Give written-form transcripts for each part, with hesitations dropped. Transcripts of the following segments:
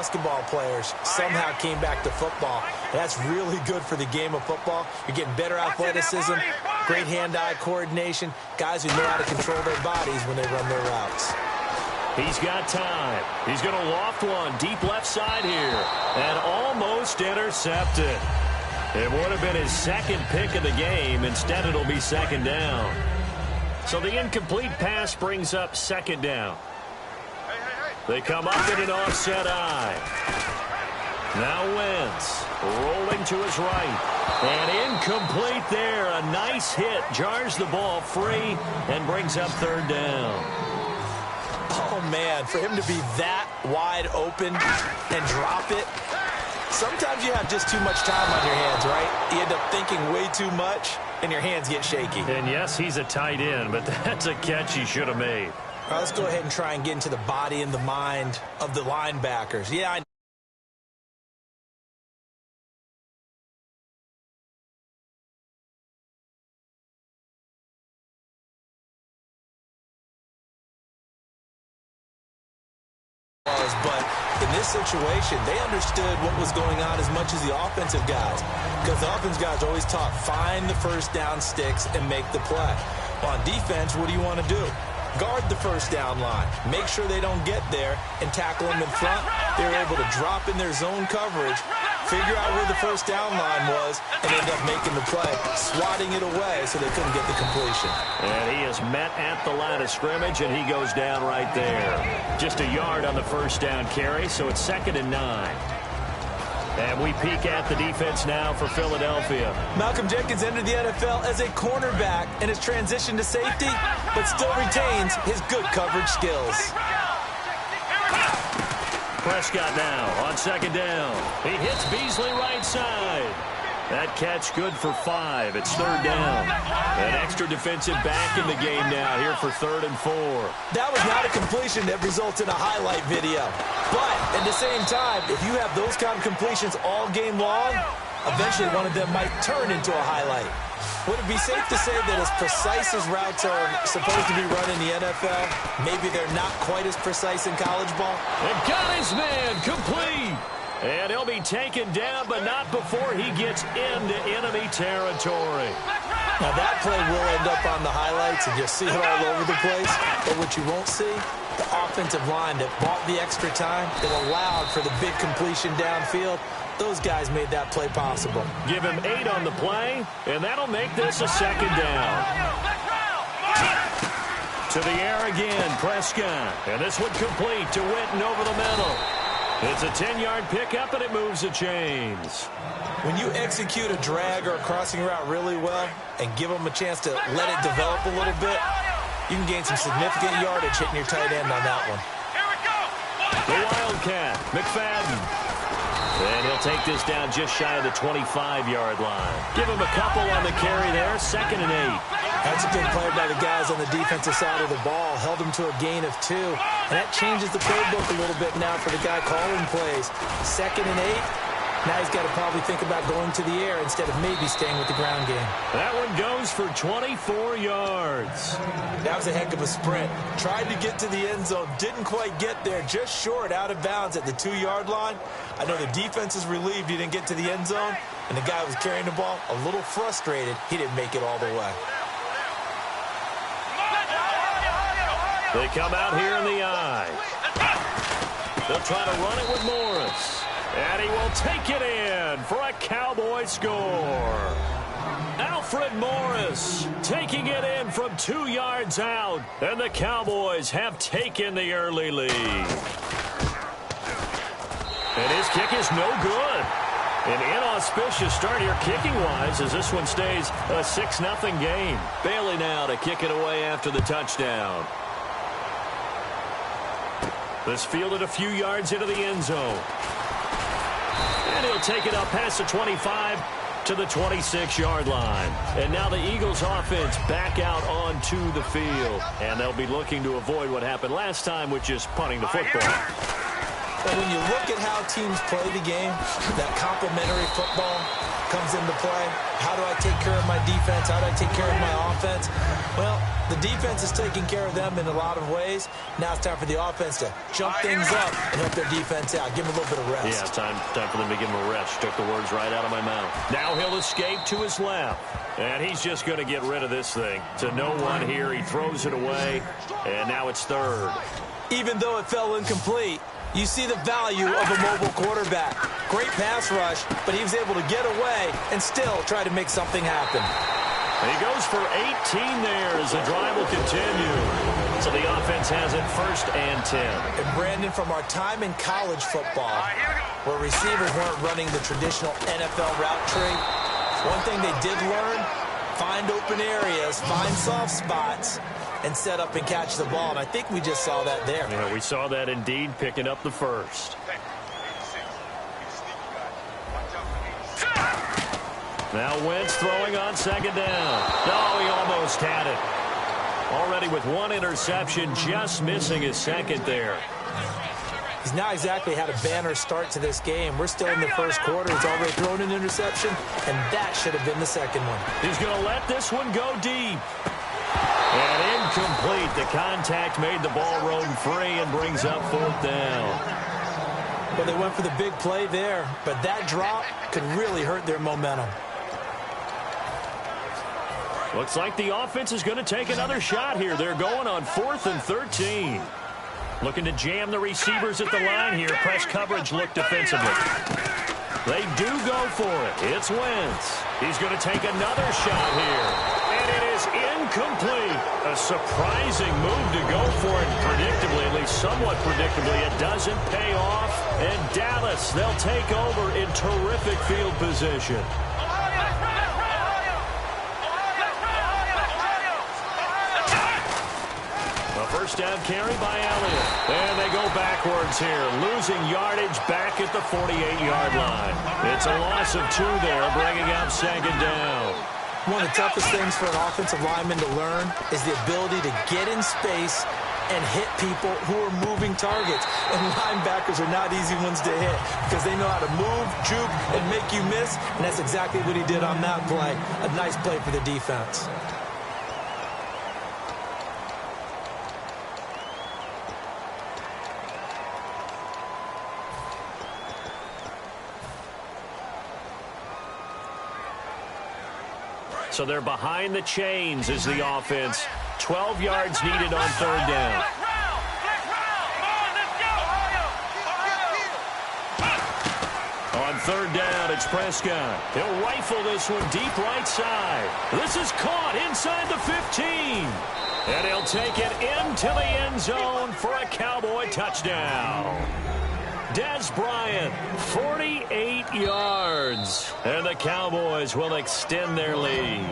basketball players somehow came back to football. And that's really good for the game of football. You're getting better athleticism, great hand-eye coordination, guys who know how to control their bodies when they run their routes. He's got time. He's going to loft one deep left side here. And almost intercepted. It would have been his second pick of the game. Instead, it'll be second down. So the incomplete pass brings up second down. They come up in an offset eye. Now Wentz rolling to his right. And incomplete there. A nice hit. Jars the ball free and brings up third down. Oh, man, for him to be that wide open and drop it. Sometimes you have just too much time on your hands, right? You end up thinking way too much, and your hands get shaky. And yes, he's a tight end, but that's a catch he should have made. All right, let's go ahead and try and get into the body and the mind of the linebackers. Yeah, I but in this situation, they understood what was going on as much as the offensive guys, because the offensive guys are always taught, find the first down sticks and make the play. On defense, what do you want to do? Guard the first down line. Make sure they don't get there and tackle them in front. They were able to drop in their zone coverage, figure out where the first down line was, and end up making the play, swatting it away so they couldn't get the completion. And he is met at the line of scrimmage, and he goes down right there. Just a yard on the first down carry, so it's 2nd and 9. And we peek at the defense now for Philadelphia. Malcolm Jenkins entered the NFL as a cornerback and has transitioned to safety, but still retains his good coverage skills. Prescott now on 2nd down. He hits Beasley right side. That catch good for 5. It's 3rd down. An extra defensive back in the game now here for 3rd and 4. That was not a completion that results in a highlight video. But at the same time, if you have those kind of completions all game long, eventually one of them might turn into a highlight. Would it be safe to say that as precise as routes are supposed to be run in the NFL, maybe they're not quite as precise in college ball? And got his man complete. And he'll be taken down, but not before he gets into enemy territory. Now that play will end up on the highlights, and you'll see it all over the place. But what you won't see, the offensive line that bought the extra time, that allowed for the big completion downfield, those guys made that play possible. Give him 8 on the play, and that'll make this a 2nd down. To the air again, Prescott. And this one complete to Witten over the middle. It's a 10-yard pickup, and it moves the chains. When you execute a drag or a crossing route really well and give them a chance to let it develop a little bit, you can gain some significant yardage hitting your tight end on that one. The Wildcat, McFadden. And he'll take this down just shy of the 25-yard line. Give him a couple on the carry there, 2nd and 8. That's a good play by the guys on the defensive side of the ball. Held him to a gain of 2. And that changes the playbook a little bit now for the guy calling plays. 2nd and 8. Now he's got to probably think about going to the air instead of maybe staying with the ground game. That one goes for 24 yards. That was a heck of a sprint. Tried to get to the end zone. Didn't quite get there. Just short, out of bounds at the 2-yard line. I know the defense is relieved he didn't get to the end zone. And the guy who was carrying the ball, a little frustrated, he didn't make it all the way. They come out here in the eye. They'll try to run it with Morris. And he will take it in for a Cowboy score. Alfred Morris taking it in from 2 yards out. And the Cowboys have taken the early lead. And his kick is no good. An inauspicious start here kicking-wise as this one stays a 6-0 game. Bailey now to kick it away after the touchdown. This fielded a few yards into the end zone. And he'll take it up past the 25 to the 26-yard line. And now the Eagles offense back out onto the field. And they'll be looking to avoid what happened last time, which is punting the football. And when you look at how teams play the game, that complementary football comes into play. How do I take care of my defense? How do I take care of my offense? Well, the defense is taking care of them in a lot of ways. Now it's time for the offense to jump things up and help their defense out. Give them a little bit of rest. Yeah, time for them to give him a rest. Took the words right out of my mouth. Now he'll escape to his left. And he's just going to get rid of this thing. To no one here. He throws it away. And now it's third. Even though it fell incomplete, you see the value of a mobile quarterback. Great pass rush, but he was able to get away and still try to make something happen. And he goes for 18 there as the drive will continue. So the offense has it first and 10. And Brandon, from our time in college football, where receivers weren't running the traditional NFL route tree, one thing they did learn, find open areas, find soft spots, and set up and catch the ball. And I think we just saw that there. Yeah, we saw that indeed, picking up the first. Now Wentz throwing on second down. No, he almost had it. Already with one interception, just missing his second there. He's not exactly had a banner start to this game. We're still in the first quarter. He's already thrown an interception, and that should have been the second one. He's going to let this one go deep. And incomplete. The contact made the ball roam free and brings up fourth down. Well, they went for the big play there, but that drop could really hurt their momentum. Looks like the offense is going to take another shot here. They're going on 4th and 13. Looking to jam the receivers at the line here. Press coverage look defensively. They do go for it. It's Wentz. He's going to take another shot here. And it is incomplete. A surprising move to go for it predictably, at least somewhat predictably. It doesn't pay off. And Dallas, they'll take over in terrific field position. First down carry by Elliott. And they go backwards here, losing yardage back at the 48-yard line. It's a loss of 2 there, bringing up second down. One of the toughest things for an offensive lineman to learn is the ability to get in space and hit people who are moving targets. And linebackers are not easy ones to hit because they know how to move, juke, and make you miss. And that's exactly what he did on that play. A nice play for the defense. So they're behind the chains as the offense. 12 yards needed on third down. On third down, it's Prescott. He'll rifle this one deep right side. This is caught inside the 15. And he'll take it into the end zone for a Cowboy touchdown. Dez Bryant, 48 yards. And the Cowboys will extend their lead.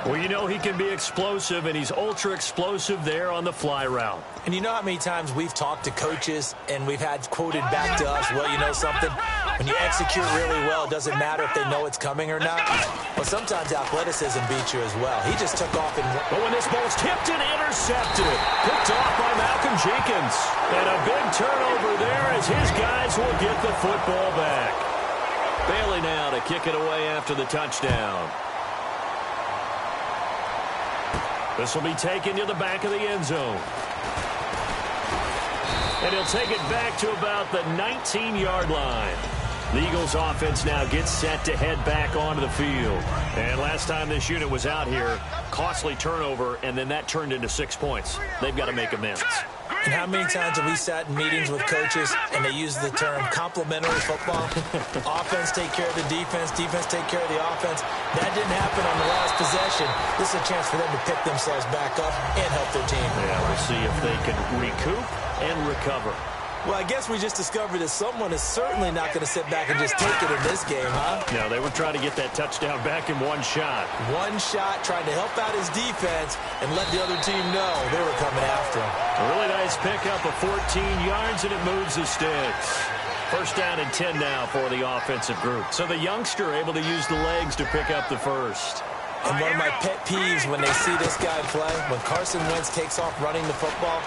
Well, you know he can be explosive, and he's ultra-explosive there on the fly route. And you know how many times we've talked to coaches and we've had quoted back to us, well, you know something? When you execute really well, it doesn't matter if they know it's coming or not. Well, sometimes athleticism beats you as well. He just took off and... But when this ball's tipped and intercepted, picked off by Malcolm Jenkins. And a big turnover there as his guys will get the football back. Bailey now to kick it away after the touchdown. This will be taken to the back of the end zone. And he'll take it back to about the 19-yard line. The Eagles offense now gets set to head back onto the field. And last time this unit was out here, costly turnover, and then that turned into 6 points. They've got to make amends. And how many times have we sat in meetings with coaches and they use the term complementary football? Offense take care of the defense, defense take care of the offense. That didn't happen on the last possession. This is a chance for them to pick themselves back up and help their team. Yeah, we'll see if they can recoup and recover. Well, I guess we just discovered that someone is certainly not going to sit back and just take it in this game, huh? No, they were trying to get that touchdown back in one shot. One shot, trying to help out his defense and let the other team know they were coming after him. A really nice pickup of 14 yards, and it moves the sticks. First down and 10 now for the offensive group. So the youngster able to use the legs to pick up the first. And one of my pet peeves when they see this guy play, when Carson Wentz takes off running the football,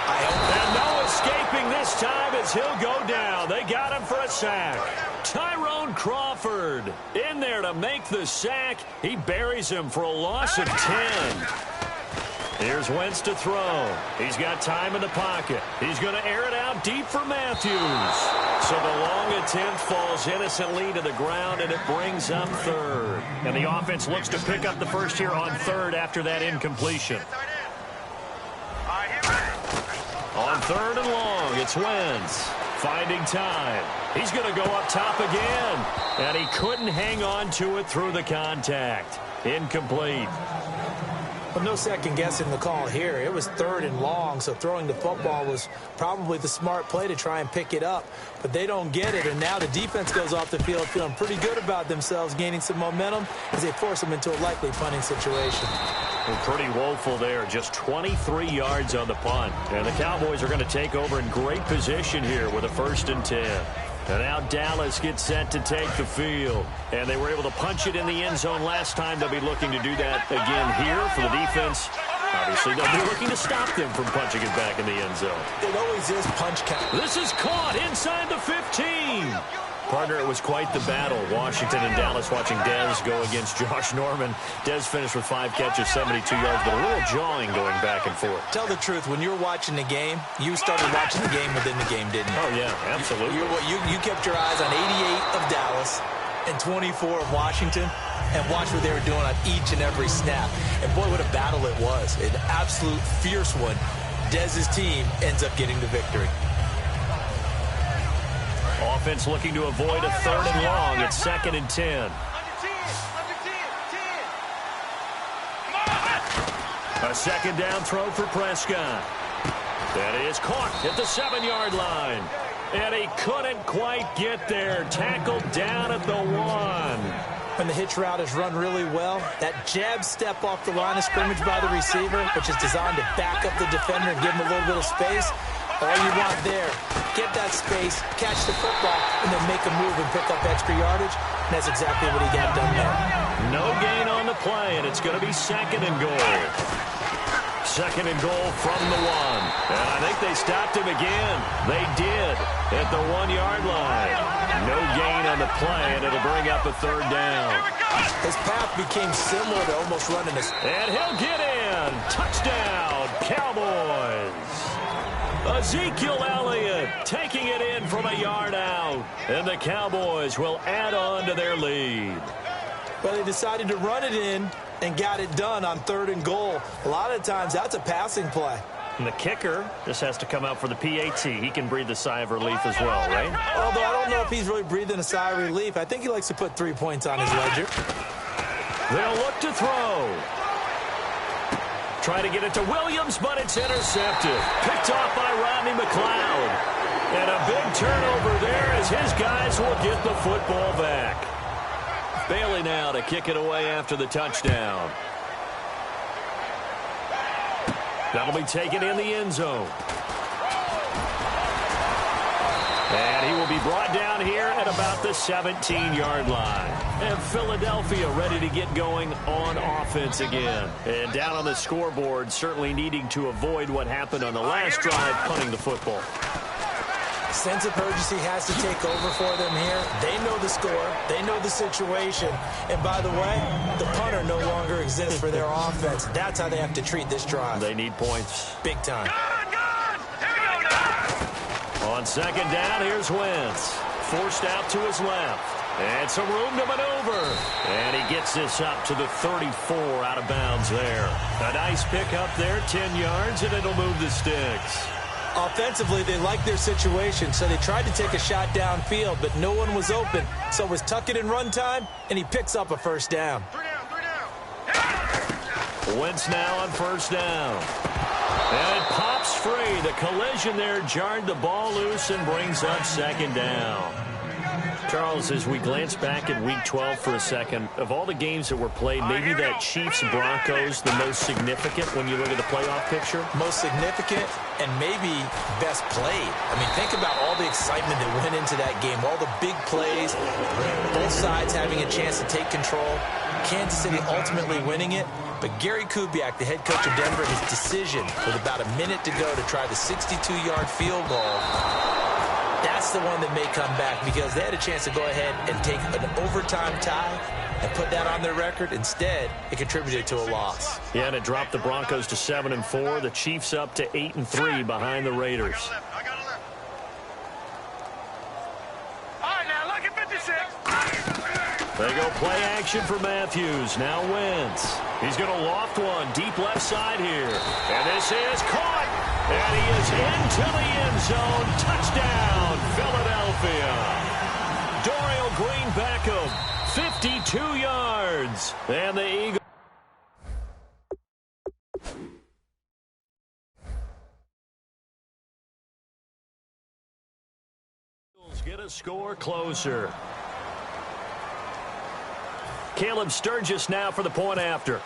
and Noah's escaping this time as he'll go down. They got him for a sack. Tyrone Crawford in there to make the sack. He buries him for a loss of 10. Here's Wentz to throw. He's got time in the pocket. He's going to air it out deep for Matthews. So the long attempt falls innocently to the ground, and it brings up third. And the offense looks to pick up the first here on third after that incompletion. On third and long, it's Wentz. Finding time. He's going to go up top again. And he couldn't hang on to it through the contact. Incomplete. Well, no second guessing the call here. It was third and long, so throwing the football was probably the smart play to try and pick it up. But they don't get it, and now the defense goes off the field feeling pretty good about themselves, gaining some momentum as they force them into a likely punting situation. Well, pretty woeful there. Just 23 yards on the punt. And the Cowboys are going to take over in great position here with a 1st and 10. And now Dallas gets set to take the field. And they were able to punch it in the end zone last time. They'll be looking to do that again here for the defense. Obviously, they'll be looking to stop them from punching it back in the end zone. It always is punch count. This is caught inside the 15. Partner, it was quite the battle. Washington and Dallas watching Dez go against Josh Norman. Dez finished with 5 catches, 72 yards, but a little jawing going back and forth. Tell the truth, when you're watching the game, you started watching the game within the game, didn't you? Oh, yeah, absolutely. You kept your eyes on 88 of Dallas and 24 of Washington and watched what they were doing on each and every snap. And, boy, what a battle it was. An absolute fierce one. Dez's team ends up getting the victory. Offense looking to avoid a 3rd and long. It's 2nd and 10. A 2nd down throw for Prescott. That is caught at the 7-yard line. And he couldn't quite get there. Tackled down at the 1. When the hitch route is run really well, that jab step off the line of scrimmage by the receiver, which is designed to back up the defender and give him a little bit of space, all you want there, get that space, catch the football, and then make a move and pick up extra yardage. And that's exactly what he got done there. No gain on the play, and it's going to be 2nd and goal. 2nd and goal from the 1. And I think they stopped him again. They did at the 1-yard line. No gain on the play, and it'll bring up a 3rd down. His path became similar to almost running this. And he'll get in. Touchdown, Cowboys. Ezekiel Elliott taking it in from a yard out. And the Cowboys will add on to their lead. Well, they decided to run it in and got it done on 3rd and goal. A lot of times, that's a passing play. And the kicker just has to come out for the PAT. He can breathe a sigh of relief as well, right? Although I don't know if he's really breathing a sigh of relief. I think he likes to put 3 points on his ledger. They'll look to throw. Try to get it to Williams, but it's intercepted. Picked off by Rodney McLeod. And a big turnover there as his guys will get the football back. Bailey now to kick it away after the touchdown. That'll be taken in the end zone. And he will be brought down here at about the 17-yard line. And Philadelphia ready to get going on offense again. And down on the scoreboard, certainly needing to avoid what happened on the last drive, punting the football. Sense of urgency has to take over for them here. They know the score. They know the situation. And by the way, the punter no longer exists for their offense. That's how they have to treat this drive. They need points. Big time. On 2nd down, here's Wentz. Forced out to his left. And some room to maneuver. And he gets this up to the 34 out of bounds there. A nice pick up there, 10 yards, and it'll move the sticks. Offensively, they liked their situation, so they tried to take a shot downfield, but no one was open. So it was tuck it in run time, and he picks up a 1st down. Wentz now on 1st down. And it pops free. The collision there jarred the ball loose and brings up 2nd down. Charles, as we glance back at Week 12 for a second, of all the games that were played, maybe that Chiefs-Broncos the most significant when you look at the playoff picture? Most significant and maybe best played. I mean, think about all the excitement that went into that game, all the big plays, both sides having a chance to take control, Kansas City ultimately winning it. But Gary Kubiak, the head coach of Denver, his decision with about a minute to go to try the 62-yard field goal, that's the one that may come back because they had a chance to go ahead and take an overtime tie and put that on their record. Instead, it contributed to a loss. Yeah, and it dropped the Broncos to 7-4. The Chiefs up to 8-3 behind the Raiders. All right, now look at 56. They go play action for Matthews. Now Wentz. He's going to loft one deep left side here. And this is caught. And he is into the end zone. Touchdown, Philadelphia. Dorial Green Beckham, 52 yards. And the Eagles get a score closer. Caleb Sturgis now for the point after.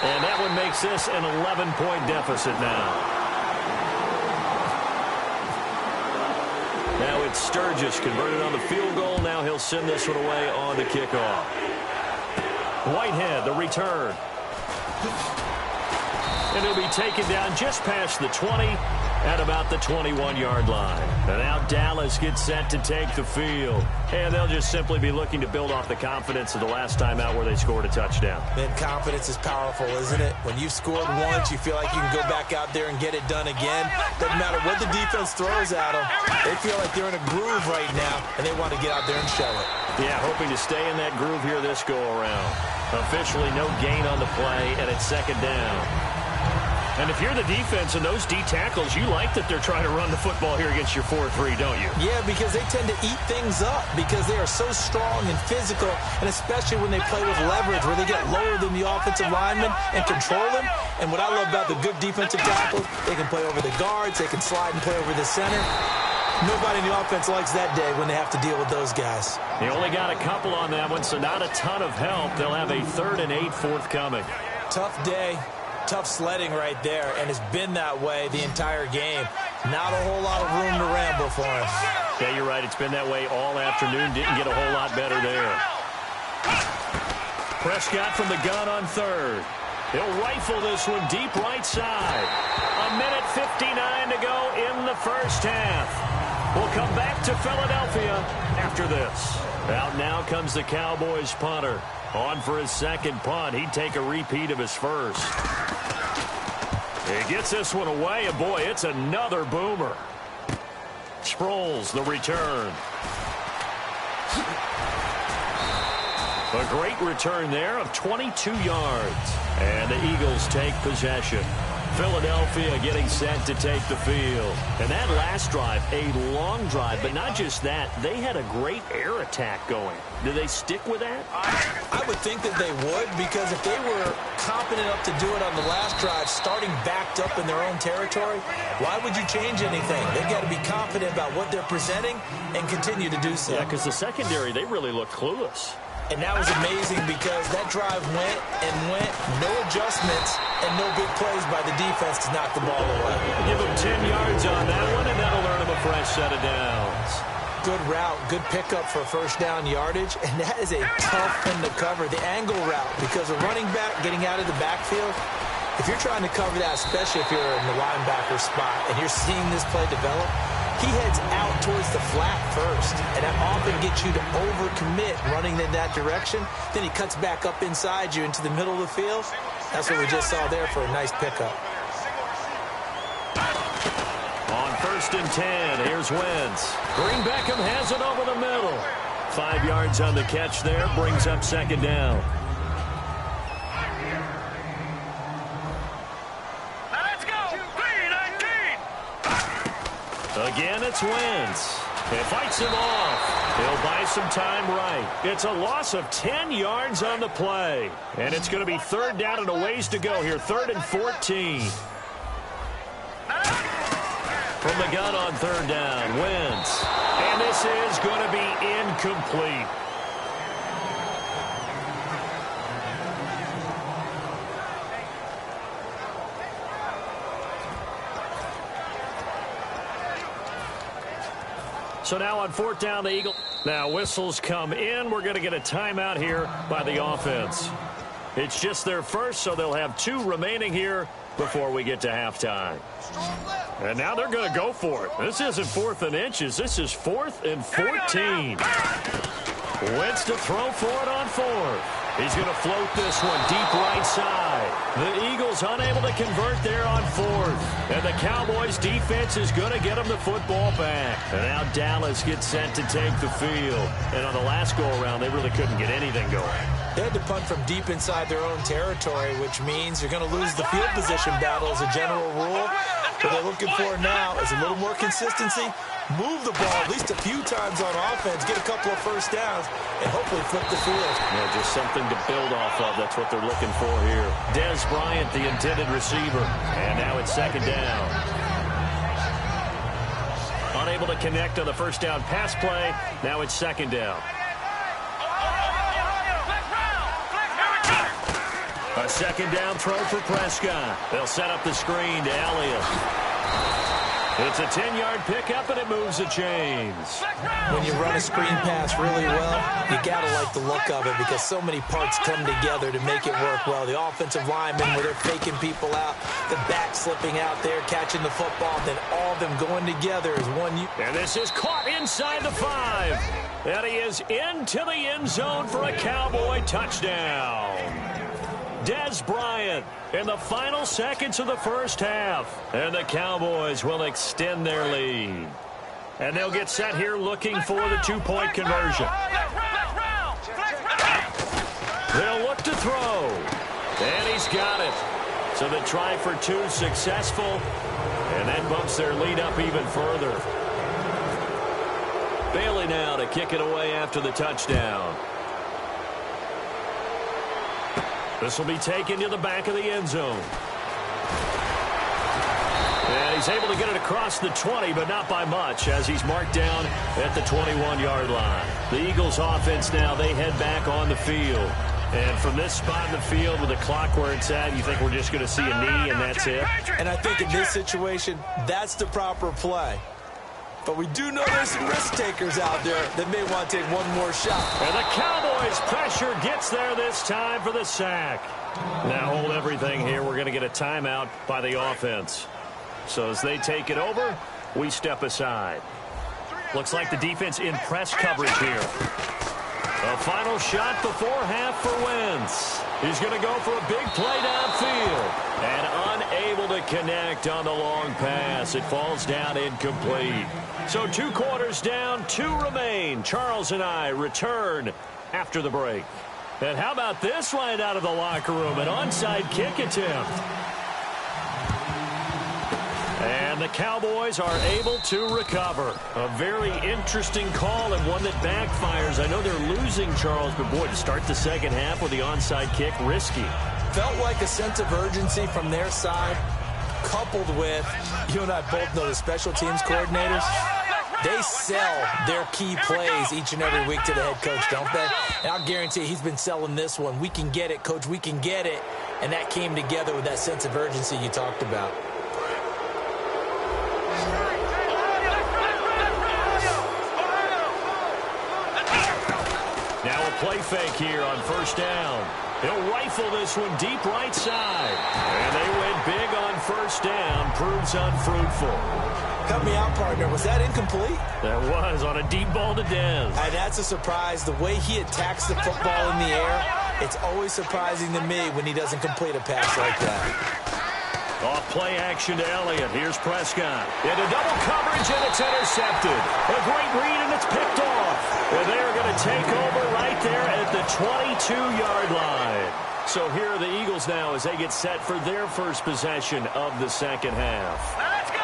And that one makes this an 11-point deficit now. Now it's Sturgis converted on the field goal. Now he'll send this one away on the kickoff. Whitehead, the return. And he'll be taken down just past the 20 at about the 21-yard line. And now Dallas gets set to take the field. And they'll just simply be looking to build off the confidence of the last time out where they scored a touchdown. Man, confidence is powerful, isn't it? When you've scored once, you feel like you can go back out there and get it done again. Doesn't matter what the defense throws at them. They feel like they're in a groove right now, and they want to get out there and show it. Yeah, hoping to stay in that groove here this go-around. Officially no gain on the play, and it's second down. And if you're the defense and those D tackles, you like that they're trying to run the football here against your 4-3, don't you? Yeah, because they tend to eat things up because they are so strong and physical, and especially when they play with leverage where they get lower than the offensive linemen and control them. And what I love about the good defensive tackles, they can play over the guards, they can slide and play over the center. Nobody in the offense likes that day when they have to deal with those guys. They only got a couple on that one, so not a ton of help. They'll have a 3rd and 8 forthcoming. Tough day. Tough sledding right there, and it's been that way the entire game. Not a whole lot of room to ramble for him. Yeah, you're right. It's been that way all afternoon. Didn't get a whole lot better there. Prescott from the gun on 3rd. He'll rifle this one deep right side. 1:59 to go in the first half. We'll come back to Philadelphia after this. Out now comes the Cowboys punter. On for his second punt. He'd take a repeat of his first. He gets this one away, and boy, it's another boomer. Sproles, the return. A great return there of 22 yards. And the Eagles take possession. Philadelphia getting set to take the field. And that last drive, a long drive, but not just that. They had a great air attack going. Do they stick with that? I would think that they would, because if they were confident enough to do it on the last drive, starting backed up in their own territory, why would you change anything? They've got to be confident about what they're presenting and continue to do so. Yeah, because the secondary, they really looked clueless. And that was amazing because that drive went and went, no adjustments, and no big plays by the defense to knock the ball away. Give them 10 yards on that one, and that'll earn them a fresh set of downs. Good route, good pickup for first down yardage, and that is a tough one to cover, the angle route, because a running back getting out of the backfield, if you're trying to cover that, especially if you're in the linebacker spot and you're seeing this play develop, he heads out towards the flat first, and that often gets you to overcommit running in that direction. Then he cuts back up inside you into the middle of the field. That's what we just saw there for a nice pickup. On 1st and 10, here's Wentz. Green Beckham has it over the middle. 5 yards on the catch there, brings up second down. Again, it's Wentz. He fights him off. He'll buy some time right. It's a loss of 10 yards on the play. And it's going to be 3rd down and a ways to go here. 3rd and 14. From the gun on third down, Wentz. And this is going to be incomplete. So now on fourth down, the Eagles. Now whistles come in. We're going to get a timeout here by the offense. It's just their first, so they'll have 2 remaining here before we get to halftime. And now they're going to go for it. This isn't 4th and inches. This is 4th and 14. Wentz to throw for it on 4th. He's going to float this one deep right side. The Eagles unable to convert there on 4th. And the Cowboys defense is going to get them the football back. And now Dallas gets set to take the field. And on the last go-around, they really couldn't get anything going. They had to punt from deep inside their own territory, which means you're going to lose the field position battle as a general rule. What they're looking for now is a little more consistency. Move the ball at least a few times on offense, get a couple of first downs, and hopefully flip the field. Yeah, just something to build off of. That's what they're looking for here. Dez Bryant, the intended receiver. And now it's second down. Unable to connect on the first down pass play. Now it's second down. A second down throw for Prescott. They'll set up the screen to Elliott. It's a 10-yard pickup, and it moves the chains. When you run a screen pass really well, you got to like the look of it because so many parts come together to make it work well. The offensive linemen, where they're faking people out, the back slipping out there, catching the football, then all of them going together as one. And this is caught inside the 5. And he is into the end zone for a Cowboy touchdown. Dez Bryant in the final seconds of the first half. And the Cowboys will extend their lead. And they'll get set here looking for the 2-point conversion. They'll look to throw. And he's got it. So the try for 2 successful. And that bumps their lead up even further. Bailey now to kick it away after the touchdown. This will be taken to the back of the end zone. And he's able to get it across the 20, but not by much, as he's marked down at the 21-yard line. The Eagles offense now, they head back on the field. And from this spot in the field with the clock where it's at, you think we're just going to see a knee and that's it? And I think in this situation, that's the proper play. But we do know there's some risk takers out there that may want to take one more shot. And the Cowboys' pressure gets there this time for the sack. Now hold everything here. We're going to get a timeout by the offense. So as they take it over, we step aside. Looks like the defense in press coverage here. A final shot before half for Wentz. He's going to go for a big play downfield. And unable to connect on the long pass. It falls down incomplete. So 2 quarters down, 2 remain. Charles and I return after the break. And how about this right out of the locker room? An onside kick attempt. And the Cowboys are able to recover. A very interesting call and one that backfires. I know they're losing, Charles, but boy, to start the second half with the onside kick, risky. Felt like a sense of urgency from their side, coupled with, you and I both know the special teams coordinators, they sell their key plays each and every week to the head coach, don't they? And I'll guarantee he's been selling this one. We can get it, coach, we can get it. And that came together with that sense of urgency you talked about. Now a play fake here on first down. He'll rifle this one deep right side. And they went big on first down. Proves unfruitful. Help me out, partner. Was that incomplete? That was on a deep ball to Dez. And that's a surprise. The way he attacks the football in the air, it's always surprising to me when he doesn't complete a pass like that. Off play action to Elliott. Here's Prescott. Into double coverage, and it's intercepted. A great read, and it's picked off. And they're going to take over right there at the 22-yard line. So here are the Eagles now as they get set for their first possession of the second half. Let's go!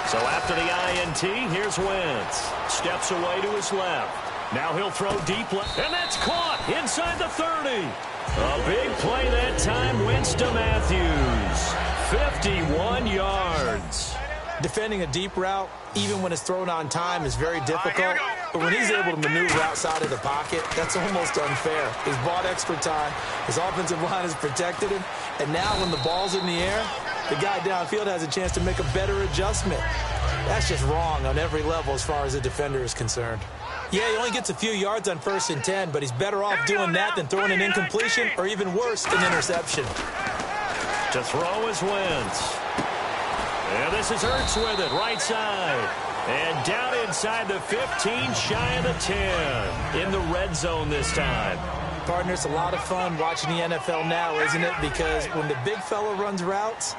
3-19! So after the INT, here's Wentz. Steps away to his left. Now he'll throw deep left, and that's caught inside the 30. A big play that time, Wentz to Matthews. 51 yards. Defending a deep route, even when it's thrown on time, is very difficult. But when he's able to maneuver outside of the pocket, that's almost unfair. He's bought extra time. His offensive line has protected him. And now when the ball's in the air, the guy downfield has a chance to make a better adjustment. That's just wrong on every level as far as a defender is concerned. Yeah, he only gets a few yards on 1st and 10, but he's better off doing that than throwing an incompletion or even worse, an interception. To throw is Wentz. And this is Hurts with it, right side. And down inside the 15, shy of the 10. In the red zone this time. Partner, it's a lot of fun watching the NFL now, isn't it? Because when the big fella runs routes,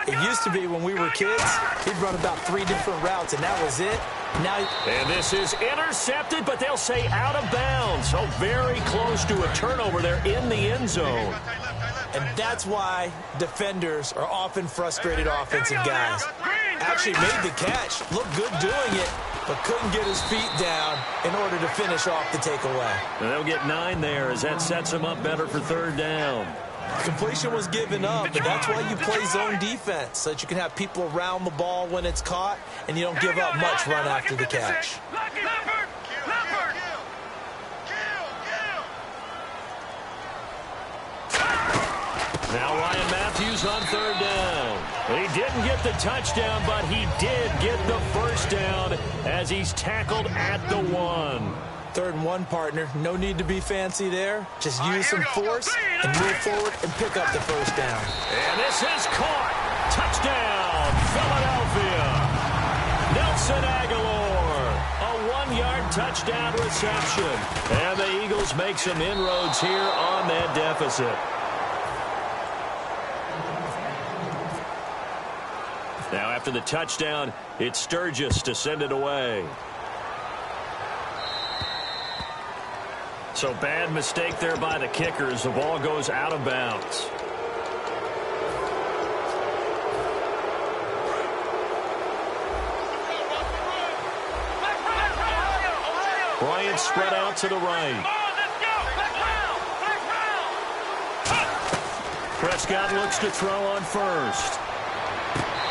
it used to be when we were kids, he'd run about 3 different routes, and that was it. And this is intercepted, but they'll say out of bounds. So very close to a turnover there in the end zone. And that's why defenders are often frustrated offensive guys. Actually made the catch, looked good doing it, but couldn't get his feet down in order to finish off the takeaway. And they'll get 9 there as that sets them up better for 3rd down. Completion was given up, but that's why you play zone defense, so that you can have people around the ball when it's caught, and you don't give up much run after the catch. Now Ryan Matthews on 3rd down. He didn't get the touchdown, but he did get the 1st down as he's tackled at the 1. 3rd and 1, partner. No need to be fancy there. Just use some force and move forward and pick up the 1st down. And this is caught. Touchdown, Philadelphia. Nelson Aguilar. A 1-yard touchdown reception. And the Eagles make some inroads here on that deficit. Now after the touchdown, it's Sturgis to send it away. So bad mistake there by the kickers. The ball goes out of bounds. Bryant spread out to the right. Prescott looks to throw on 1st.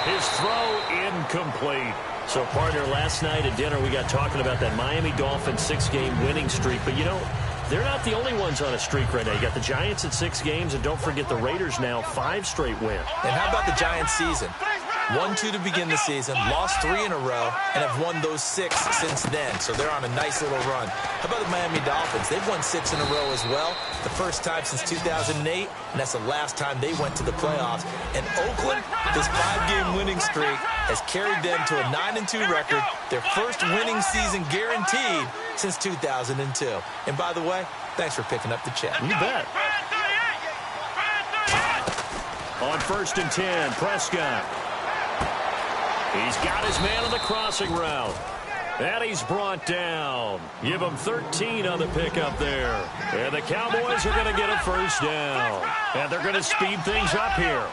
His throw incomplete. So, partner, last night at dinner we got talking about that Miami Dolphins 6-game winning streak. But, you know, they're not the only ones on a streak right now. You got the Giants at 6 games, and don't forget the Raiders now 5 straight wins. And how about the Giants season? 1-2 to begin the season, lost 3 in a row, and have won those 6 since then. So they're on a nice little run. How about the Miami Dolphins? They've won 6 in a row as well. The first time since 2008, and that's the last time they went to the playoffs. And Oakland, this 5-game winning streak has carried them to a 9-2 record, their first winning season guaranteed since 2002. And by the way, thanks for picking up the check. You bet. On 1st and 10, Prescott. He's got his man on the crossing route. And he's brought down. Give him 13 on the pickup there. And the Cowboys are going to get a 1st down. And they're going to speed things up here.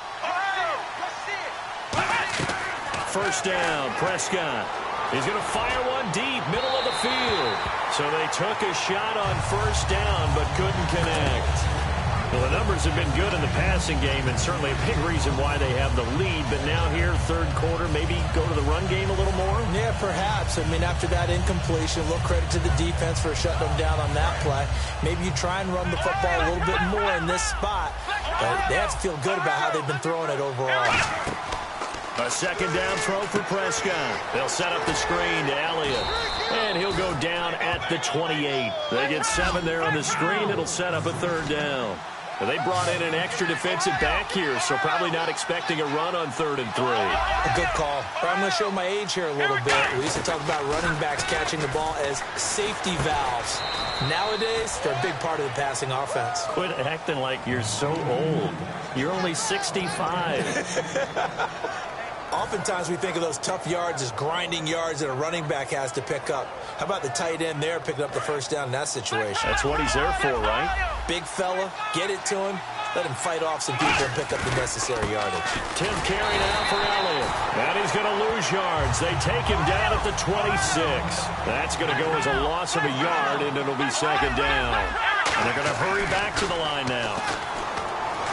1st down, Prescott. He's going to fire one deep, middle of the field. So they took a shot on 1st down, but couldn't connect. Well, the numbers have been good in the passing game, and certainly a big reason why they have the lead. But now here, 3rd quarter, maybe go to the run game a little more? Yeah, perhaps. I mean, after that incompletion, a little credit to the defense for shutting them down on that play. Maybe you try and run the football a little bit more in this spot. But they have to feel good about how they've been throwing it overall. A 2nd down throw for Prescott. They'll set up the screen to Elliott. And he'll go down at the 28. They get 7 there on the screen. It'll set up a 3rd down. They brought in an extra defensive back here, so probably not expecting a run on 3rd and 3. A good call. I'm going to show my age here a little bit. We used to talk about running backs catching the ball as safety valves. Nowadays, they're a big part of the passing offense. Quit acting like you're so old. You're only 65. Oftentimes we think of those tough yards as grinding yards that a running back has to pick up. How about the tight end there picking up the 1st down in that situation? That's what he's there for, right? Big fella, get it to him, let him fight off some people and pick up the necessary yardage. Tim carry now for Elliott. And he's going to lose yards. They take him down at the 26. That's going to go as a loss of a yard, and it'll be 2nd down. And they're going to hurry back to the line now.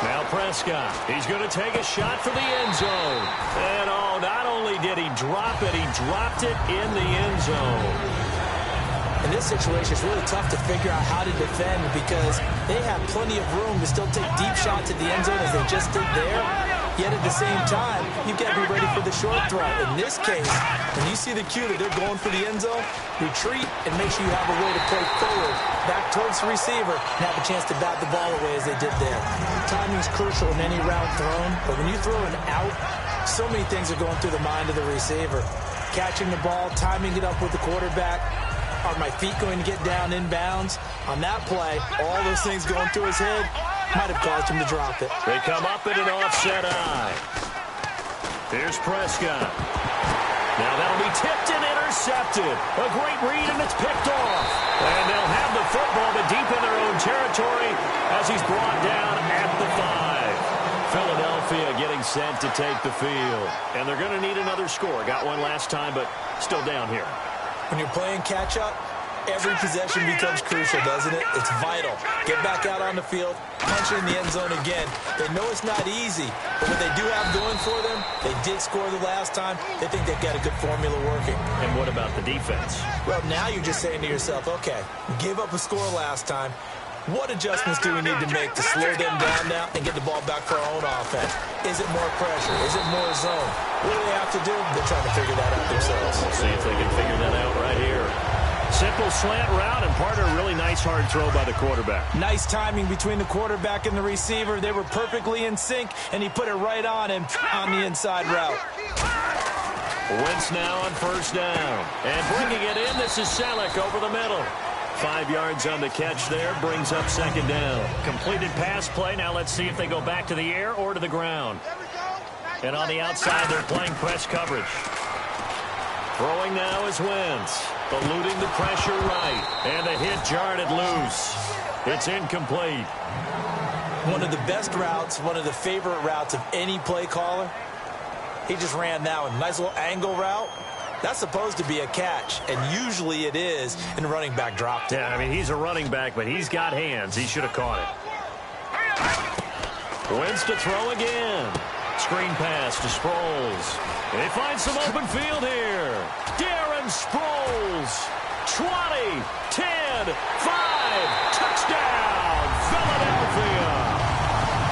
Now Prescott, he's going to take a shot for the end zone. And not only did he drop it? He dropped it in the end zone. In this situation, it's really tough to figure out how to defend because they have plenty of room to still take deep shots at the end zone as they just did there. Yet at the same time, you've got to be ready for the short throw. In this case, when you see the cue that they're going for the end zone, retreat and make sure you have a way to play forward, back towards the receiver, and have a chance to bat the ball away as they did there. Timing is crucial in any route thrown, but when you throw an out, so many things are going through the mind of the receiver. Catching the ball, timing it up with the quarterback. Are my feet going to get down inbounds? On that play, all those things going through his head might have caused him to drop it. They come up in an offset eye. Here's Prescott. Now that'll be tipped and intercepted. A great read, and it's picked off. And they'll have the football, but deep in their own territory as he's brought down at the 5. Philadelphia getting set to take the field. And they're going to need another score. Got one last time, but still down here. When you're playing catch-up, every possession becomes crucial, doesn't it? It's vital. Get back out on the field, punch it in the end zone again. They know it's not easy, but what they do have going for them, they did score the last time. They think they've got a good formula working. And what about the defense? Well, now you're just saying to yourself, okay, we gave up a score last time. What adjustments do we need to make to slow them down now and get the ball back for our own offense? Is it more pressure? Is it more zone? What do they have to do? They're trying to figure that out themselves. We'll see if they can figure that out right here. Simple slant route, and part of a really nice hard throw by the quarterback. Nice timing between the quarterback and the receiver. They were perfectly in sync, and he put it right on him on the inside route. Wentz now on first down. And bringing it in, this is Selleck over the middle. 5 yards on the catch there, brings up second down. Completed pass play. Now let's see if they go back to the air or to the ground. And on the outside, they're playing press coverage. Throwing now is Wentz. Eluding the pressure right. And the hit jarred it loose. It's incomplete. One of the best routes, one of the favorite routes of any play caller. He just ran that one. Nice little angle route. That's supposed to be a catch, and usually it is, and the running back dropped it. Yeah, I mean, he's a running back, but he's got hands. He should have caught it. Wentz to throw again. Screen pass to Sproles. They find some open field here. Darren Sproles. 20, 10, 5. Touchdown, Philadelphia.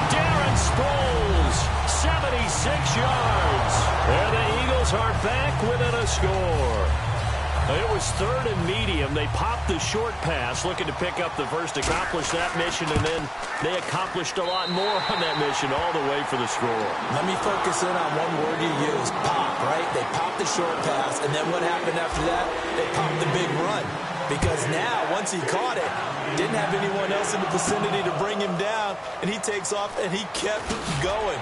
Darren Sproles, 76 yards. And the Eagles are back within a score. It was third and medium. They popped the short pass, looking to pick up the first, accomplish that mission, and then they accomplished a lot more on that mission all the way for the score. Let me focus in on one word you used, pop, right? They popped the short pass, and then what happened after that? They popped the big run. Because now, once he caught it, didn't have anyone else in the vicinity to bring him down, and he takes off, and he kept going.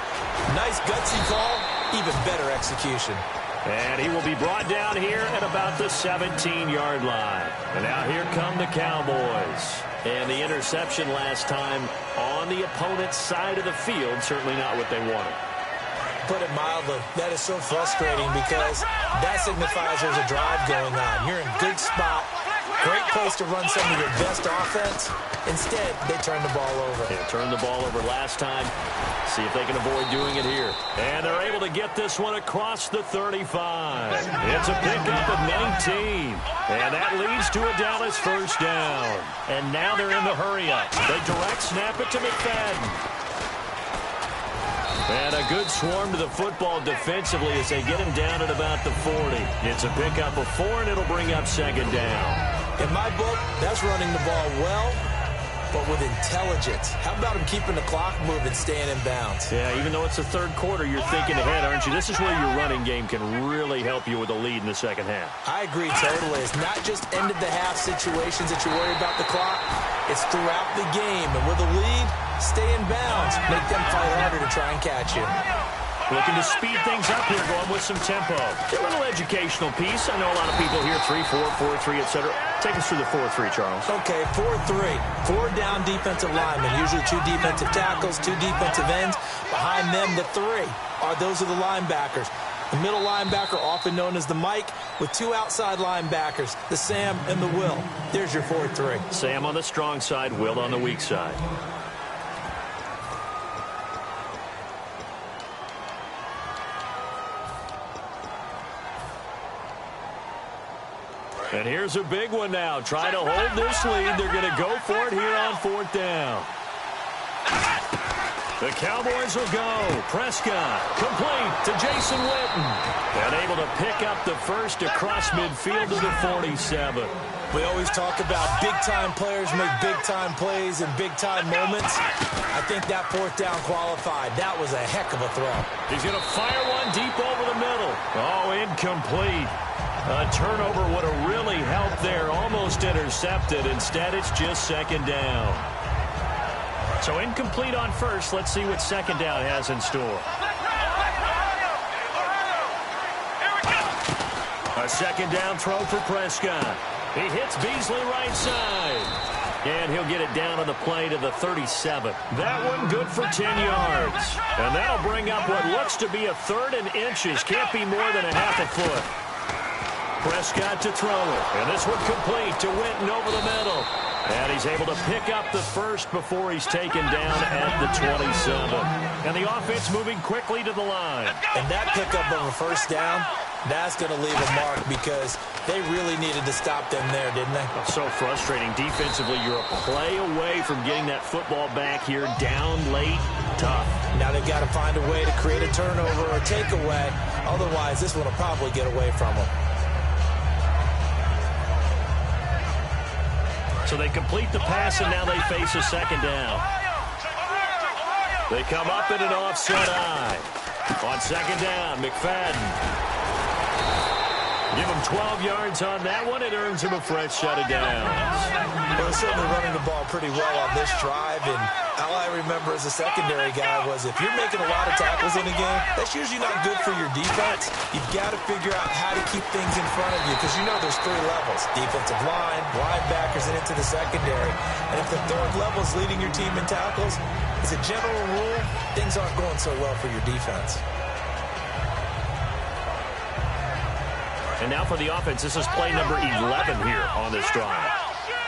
Nice gutsy call, even better execution. And he will be brought down here at about the 17-yard line. And now here come the Cowboys. And the interception last time on the opponent's side of the field, certainly not what they wanted. Put it mildly, that is so frustrating because that signifies there's a drive going on. You're in a good spot. Great place to run some of your best offense. Instead, they turn the ball over. Yeah, turned the ball over last time. See if they can avoid doing it here. And they're able to get this one across the 35. It's a pickup of 19. And that leads to a Dallas first down. And now they're in the hurry-up. They direct snap it to McFadden. And a good swarm to the football defensively as they get him down at about the 40. It's a pickup of 4, and it'll bring up second down. In my book, that's running the ball well, but with intelligence. How about him keeping the clock moving, staying in bounds? Yeah, even though it's the third quarter, you're thinking ahead, aren't you? This is where your running game can really help you with a lead in the second half. I agree totally. It's not just end-of-the-half situations that you worry about the clock. It's throughout the game. And with a lead, stay in bounds. Make them fight harder to try and catch you. Looking to speed things up here, going with some tempo. A little educational piece. I know a lot of people here, 3-4, 4-3, etc. Take us through the 4-3, Charles. Okay, 4-3. 4 down defensive linemen, usually 2 defensive tackles, 2 defensive ends. Behind them, the 3 those are the linebackers. The middle linebacker, often known as the Mike, with 2 outside linebackers, the Sam and the Will. There's your 4-3. Sam on the strong side, Will on the weak side. And here's a big one now. Trying to hold this lead. They're going to go for it here on 4th down. The Cowboys will go. Prescott, complete to Jason Witten. And able to pick up the first across midfield to the 47. We always talk about big-time players make big-time plays in big-time moments. I think that 4th down qualified. That was a heck of a throw. He's going to fire one deep over the middle. Oh, incomplete. A turnover would have really helped there. Almost intercepted. Instead, it's just 2nd down. So incomplete on first. Let's see what 2nd down has in store. A 2nd down throw for Prescott. He hits Beasley right side. And he'll get it down on the play to the 37. That one good for 10 yards. And that'll bring up what looks to be a 3rd and inches. Can't be more than a half a foot. Prescott to throw it. And this one complete to Witten over the middle. And he's able to pick up the first before he's taken down at the 27. And the offense moving quickly to the line. And that pickup of a 1st down, that's going to leave a mark because they really needed to stop them there, didn't they? So frustrating. Defensively, you're a play away from getting that football back here down late. Tough. Now they've got to find a way to create a turnover or takeaway. Otherwise, this one will probably get away from them. So they complete the pass, and now they face a 2nd down. They come up in an offset eye. On 2nd down, McFadden. Give him 12 yards on that one. It earns him a fresh set of downs. They were certainly running the ball pretty well on this drive, and all I remember as a secondary guy was if you're making a lot of tackles in a game, that's usually not good for your defense. You've got to figure out how to keep things in front of you because you know there's 3 levels, defensive line, linebackers, and into the secondary. And if the 3rd level is leading your team in tackles, as a general rule, things aren't going so well for your defense. And now for the offense, this is play number 11 here on this drive.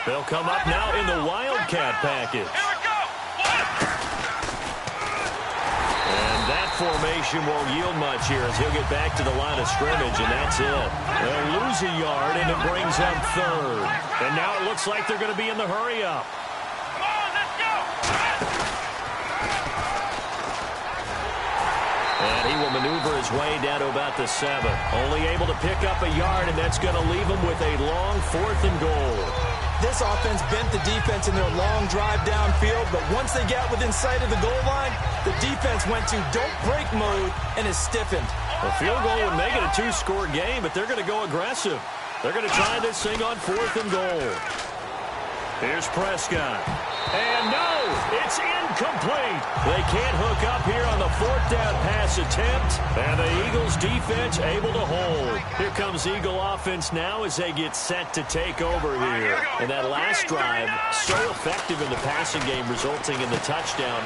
They'll come up now in the Wildcat package. And that formation won't yield much here as he'll get back to the line of scrimmage, and that's it. They'll lose a yard, and it brings up 3rd. And now it looks like they're going to be in the hurry-up. And he will maneuver his way down to about the 7. Only able to pick up a yard, and that's going to leave him with a long 4th and goal. This offense bent the defense in their long drive downfield, but once they got within sight of the goal line, the defense went to don't break mode and is stiffened. A field goal would make it a 2-score game, but they're going to go aggressive. They're going to try this thing on 4th and goal. Here's Prescott. And no, it's incomplete. They can't hook up here on the 4th down pass attempt. And the Eagles defense able to hold. Here comes Eagle offense now as they get set to take over here. And that last drive, so effective in the passing game, resulting in the touchdown.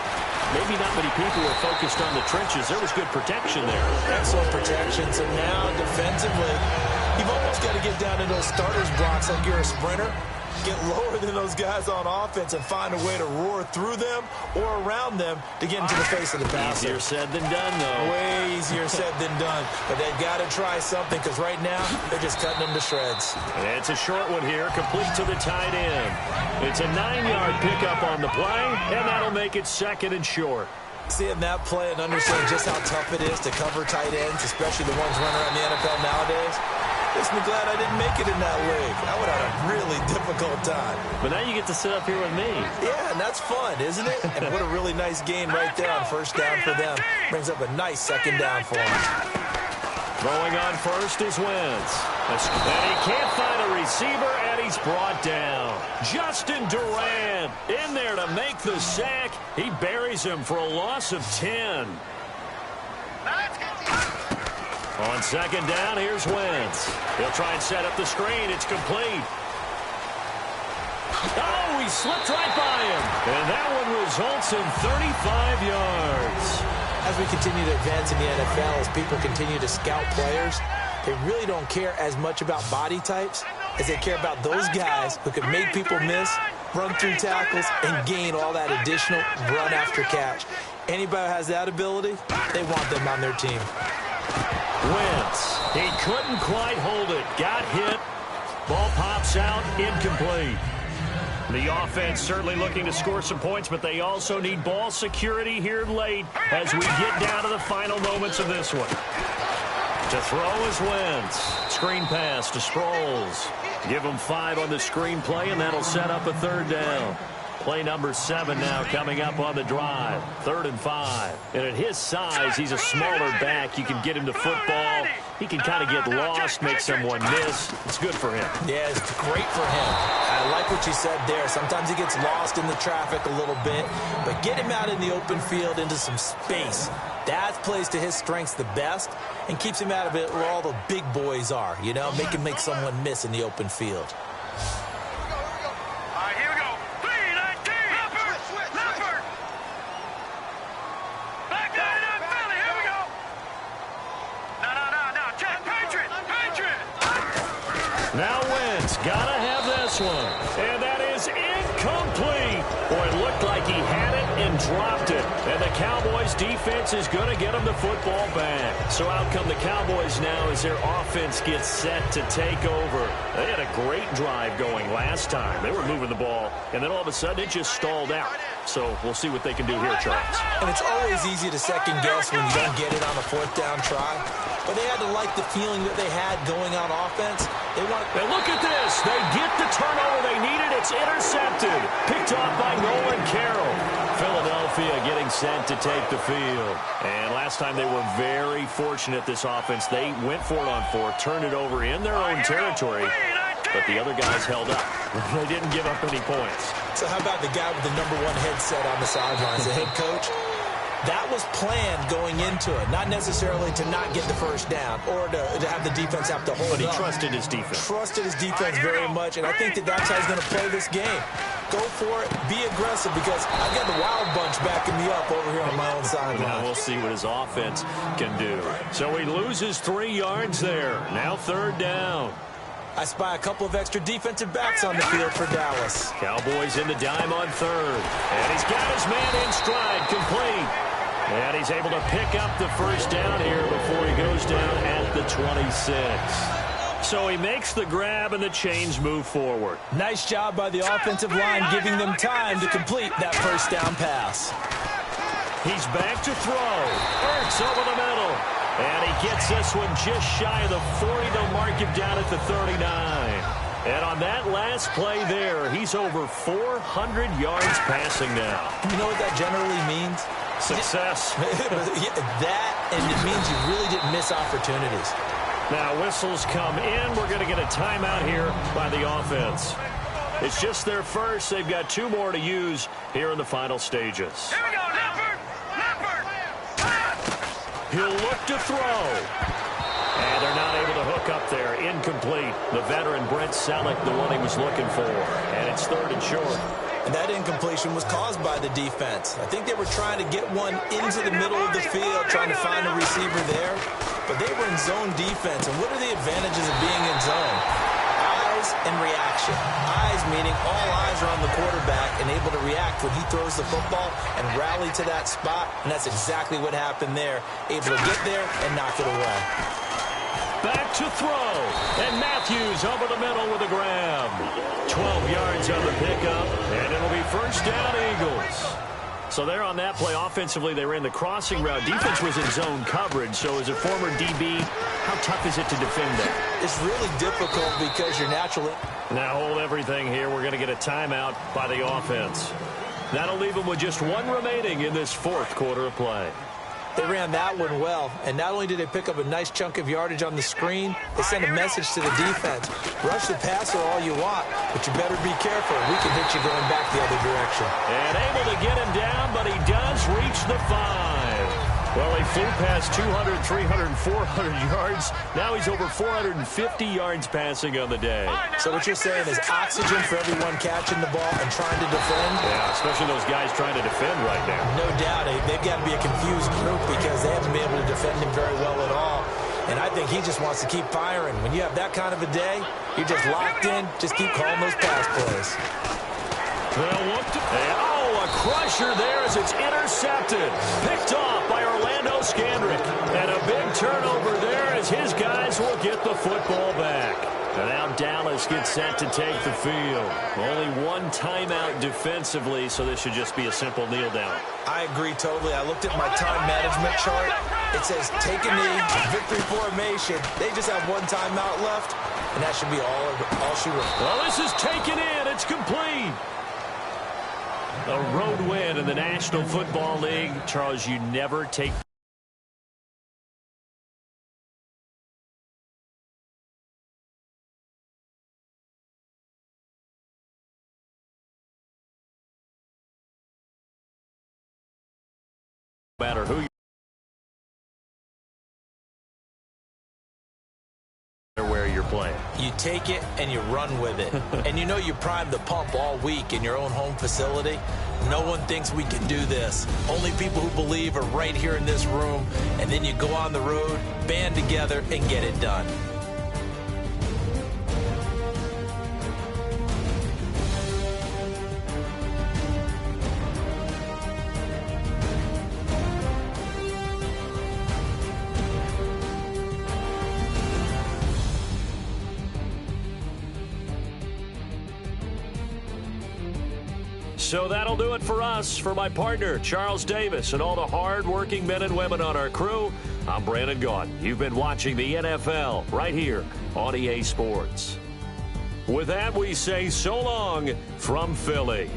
Maybe not many people were focused on the trenches. There was good protection there. Excellent protection. So now defensively, you've almost got to get down to those starters blocks like you're a sprinter. Get lower than those guys on offense and find a way to roar through them or around them to get into the face of the passer. Easier said than done, though. Way easier said than done. But they've got to try something because right now they're just cutting them to shreds. It's a short one here, complete to the tight end. It's a 9-yard pickup on the play, and that'll make it 2nd and short. Seeing that play and understanding just how tough it is to cover tight ends, especially the ones running around the NFL nowadays, makes me glad I didn't make it in that league. I would have had a really difficult time. But now you get to sit up here with me. Yeah, and that's fun, isn't it? And what a really nice gain right there on 1st down for them. Brings up a nice 2nd down for them. Throwing on first is Wentz. And he can't find a receiver, and he's brought down. Justin Durant in there to make the sack. He buries him for a loss of 10. On 2nd down, here's Wentz. He'll try and set up the screen. It's complete. Oh, he slipped right by him. And that one results in 35 yards. As we continue to advance in the NFL, as people continue to scout players, they really don't care as much about body types as they care about those guys who can make people miss, run through tackles, and gain all that additional run after catch. Anybody who has that ability, they want them on their team. Wentz, he couldn't quite hold it. Got hit. Ball Drops out, incomplete. The offense certainly looking to score some points, but they also need ball security here late as we get down to the final moments of this one. To throw is Wentz. Screen pass to Sproles. Give him 5 on the screen play, and that'll set up a 3rd down. Play number 7 now coming up on the drive. 3rd and 5. And at his size, he's a smaller back. You can get him to football. He can kind of get lost, make someone miss. It's good for him. Yeah, it's great for him. I like what you said there. Sometimes he gets lost in the traffic a little bit, but get him out in the open field into some space. That plays to his strengths the best and keeps him out of it where all the big boys are, you know, make someone miss in the open field. Now Wentz, gotta have this one. And that is incomplete. Boy, it looked like he had it and dropped it. And the Cowboys defense is going to get him the football back. So out come the Cowboys now as their offense gets set to take over. They had a great drive going last time. They were moving the ball, and then all of a sudden it just stalled out. So we'll see what they can do here, Charles. And it's always easy to second guess when you don't get it on a 4th down try. But they had to like the feeling that they had going on offense. And look at this. They get the turnover they needed. It's intercepted. Picked off by Nolan Carroll. Philadelphia getting sent to take the field. And last time they were very fortunate, this offense. They went for it on 4, turned it over in their own territory. But the other guys held up. They didn't give up any points. So how about the guy with the number 1 headset on the sidelines, the head coach? That was planned going into it, not necessarily to not get the 1st down or to have the defense have to hold up. But he trusted his defense. Trusted his defense very much, and I think that's how he's going to play this game. Go for it, be aggressive, because I've got the Wild Bunch backing me up over here on my own sideline. Now we'll see what his offense can do. So he loses 3 yards there. Now 3rd down. I spy a couple of extra defensive backs on the field for Dallas. Cowboys in the dime on 3rd. And he's got his man in stride, complete. And he's able to pick up the 1st down here before he goes down at the 26. So he makes the grab and the chains move forward. Nice job by the offensive line giving them time to complete that 1st down pass. He's back to throw. Ertz over the middle. And he gets this one just shy of the 40. They'll mark him down at the 39. And on that last play there, he's over 400 yards passing now. You know what that generally means? Success. That, and it means you really didn't miss opportunities. Now whistles come in. We're going to get a timeout here by the offense. It's just their first. They've got 2 more to use here in the final stages. Here we go, Leopard! He'll look to throw. And they're not able to hook up there. Incomplete. The veteran Brent Selleck, the one he was looking for. And it's 3rd and short. And that incompletion was caused by the defense. I think they were trying to get one into the middle of the field, trying to find a receiver there. But they were in zone defense. And what are the advantages of being in zone? Eyes and reaction. Eyes meaning all eyes are on the quarterback and able to react when he throws the football and rally to that spot. And that's exactly what happened there. Able to get there and knock it away. Back to throw. And Matthews over the middle with a grab. 12 yards on the pickup. And it'll be 1st down, Eagles. So there on that play, offensively, they ran the crossing route. Defense was in zone coverage. So as a former DB, how tough is it to defend that? It's really difficult because you're naturally... Now hold everything here. We're going to get a timeout by the offense. That'll leave them with just 1 remaining in this 4th quarter of play. They ran that one well, and not only did they pick up a nice chunk of yardage on the screen, they sent a message to the defense. Rush the passer all you want, but you better be careful. We can hit you going back the other direction. And able to get him down, but he does reach the 5. Well, he flew past 200, 300, 400 yards. Now he's over 450 yards passing on the day. So what you're saying is oxygen for everyone catching the ball and trying to defend? Yeah, especially those guys trying to defend right now. No doubt. They've got to be a confused group because they haven't been able to defend him very well at all. And I think he just wants to keep firing. When you have that kind of a day, you're just locked in. Just keep calling those pass plays. A crusher there as it's intercepted. Picked off by Orlando Scandrick. And a big turnover there as his guys will get the football back. And now Dallas Dallas gets set to take the field. Only one timeout defensively, so this should just be a simple kneel down. I agree totally. I looked at my time management chart. It says take a knee, victory formation. They just have one timeout left, and that should be all she wrote. Well, this is taken in. It's complete. A road win in the National Football League. Charles, you never take no matter who or where you're playing. You take it and you run with it. And you know you primed the pump all week in your own home facility. No one thinks we can do this. Only people who believe are right here in this room. And then you go on the road, band together, and get it done. So that'll do it for us. For my partner, Charles Davis, and all the hard-working men and women on our crew, I'm Brandon Gaudin. You've been watching the NFL right here on EA Sports. With that, we say so long from Philly.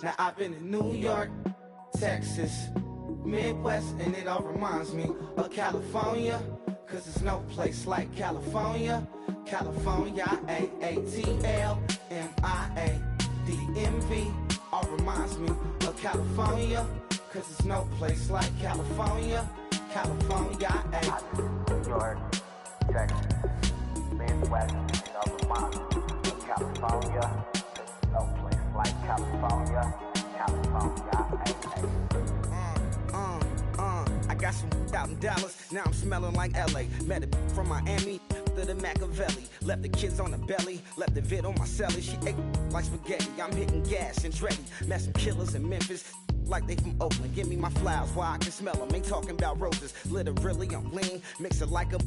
Now I've been in New York, Texas, Midwest, and it all reminds me of California, cause there's no place like California. California, A-A-T-L-M-I-A-D-M-V, all reminds me of California, cause there's no place like California. California, New York, Texas, Midwest, and all reminds me of California, there's no place like California. California, I got some out in Dallas, now I'm smelling like LA. Met a from Miami to the Machiavelli. Left the kids on the belly, left the vid on my celly. She ate like spaghetti, I'm hitting gas and Dreddy. Met some killers in Memphis, like they from Oakland. Give me my flowers while I can smell them. Ain't talking about roses, literally I'm lean. Mix it like a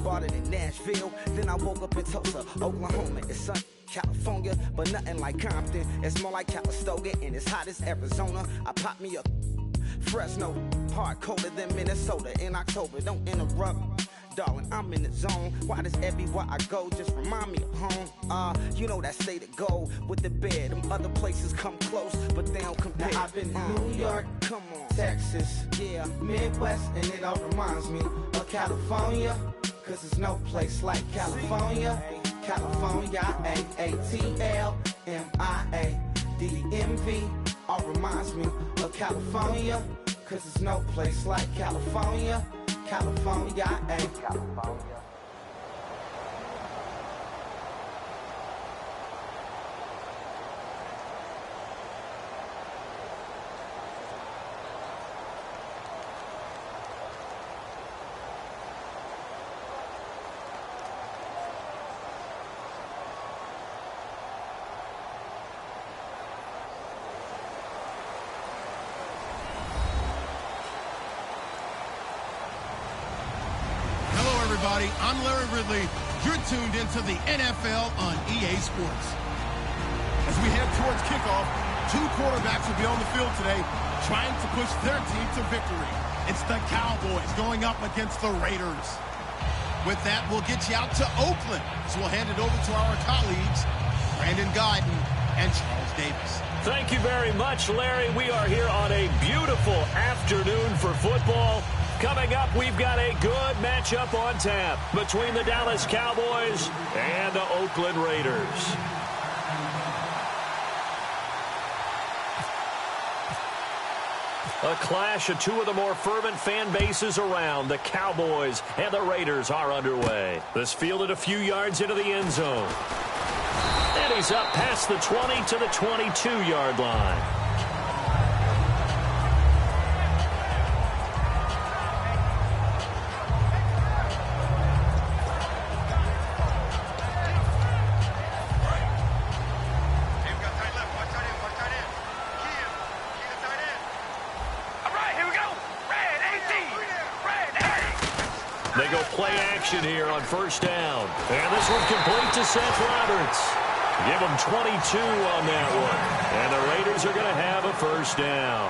bought it in Nashville. Then I woke up in Tulsa, Oklahoma. It's sun, California, but nothing like Compton. It's more like Calistoga and it's hot as Arizona. I pop me a Fresno, hard colder than Minnesota in October. Don't interrupt, darling, I'm in the zone. Why does everywhere I go just remind me of home? You know that state of gold with the bed. Them other places come close, but they don't compare. Now I've been to New York, come on, Texas, yeah, Midwest, and it all reminds me of California, cause there's no place like California. California, A-A-T-L-M-I-A-D-M-V, all reminds me of California, cause there's no place like California. California, California. I'm Larry Ridley. You're tuned into the NFL on EA Sports. As we head towards kickoff, two quarterbacks will be on the field today trying to push their team to victory. It's the Cowboys going up against the Raiders. With that, we'll get you out to Oakland. So we'll hand it over to our colleagues, Brandon Guyton and Charles Davis. Thank you very much, Larry. We are here on a beautiful afternoon for football. Coming up, we've got a good matchup on tap between the Dallas Cowboys and the Oakland Raiders. A clash of two of the more fervent fan bases around. The Cowboys and the Raiders are underway. This fielded a few yards into the end zone. And he's up past the 20 to the 22-yard line. They go play action here on first down. And this one complete to Seth Roberts. Give them 22 on that one. And the Raiders are going to have a first down.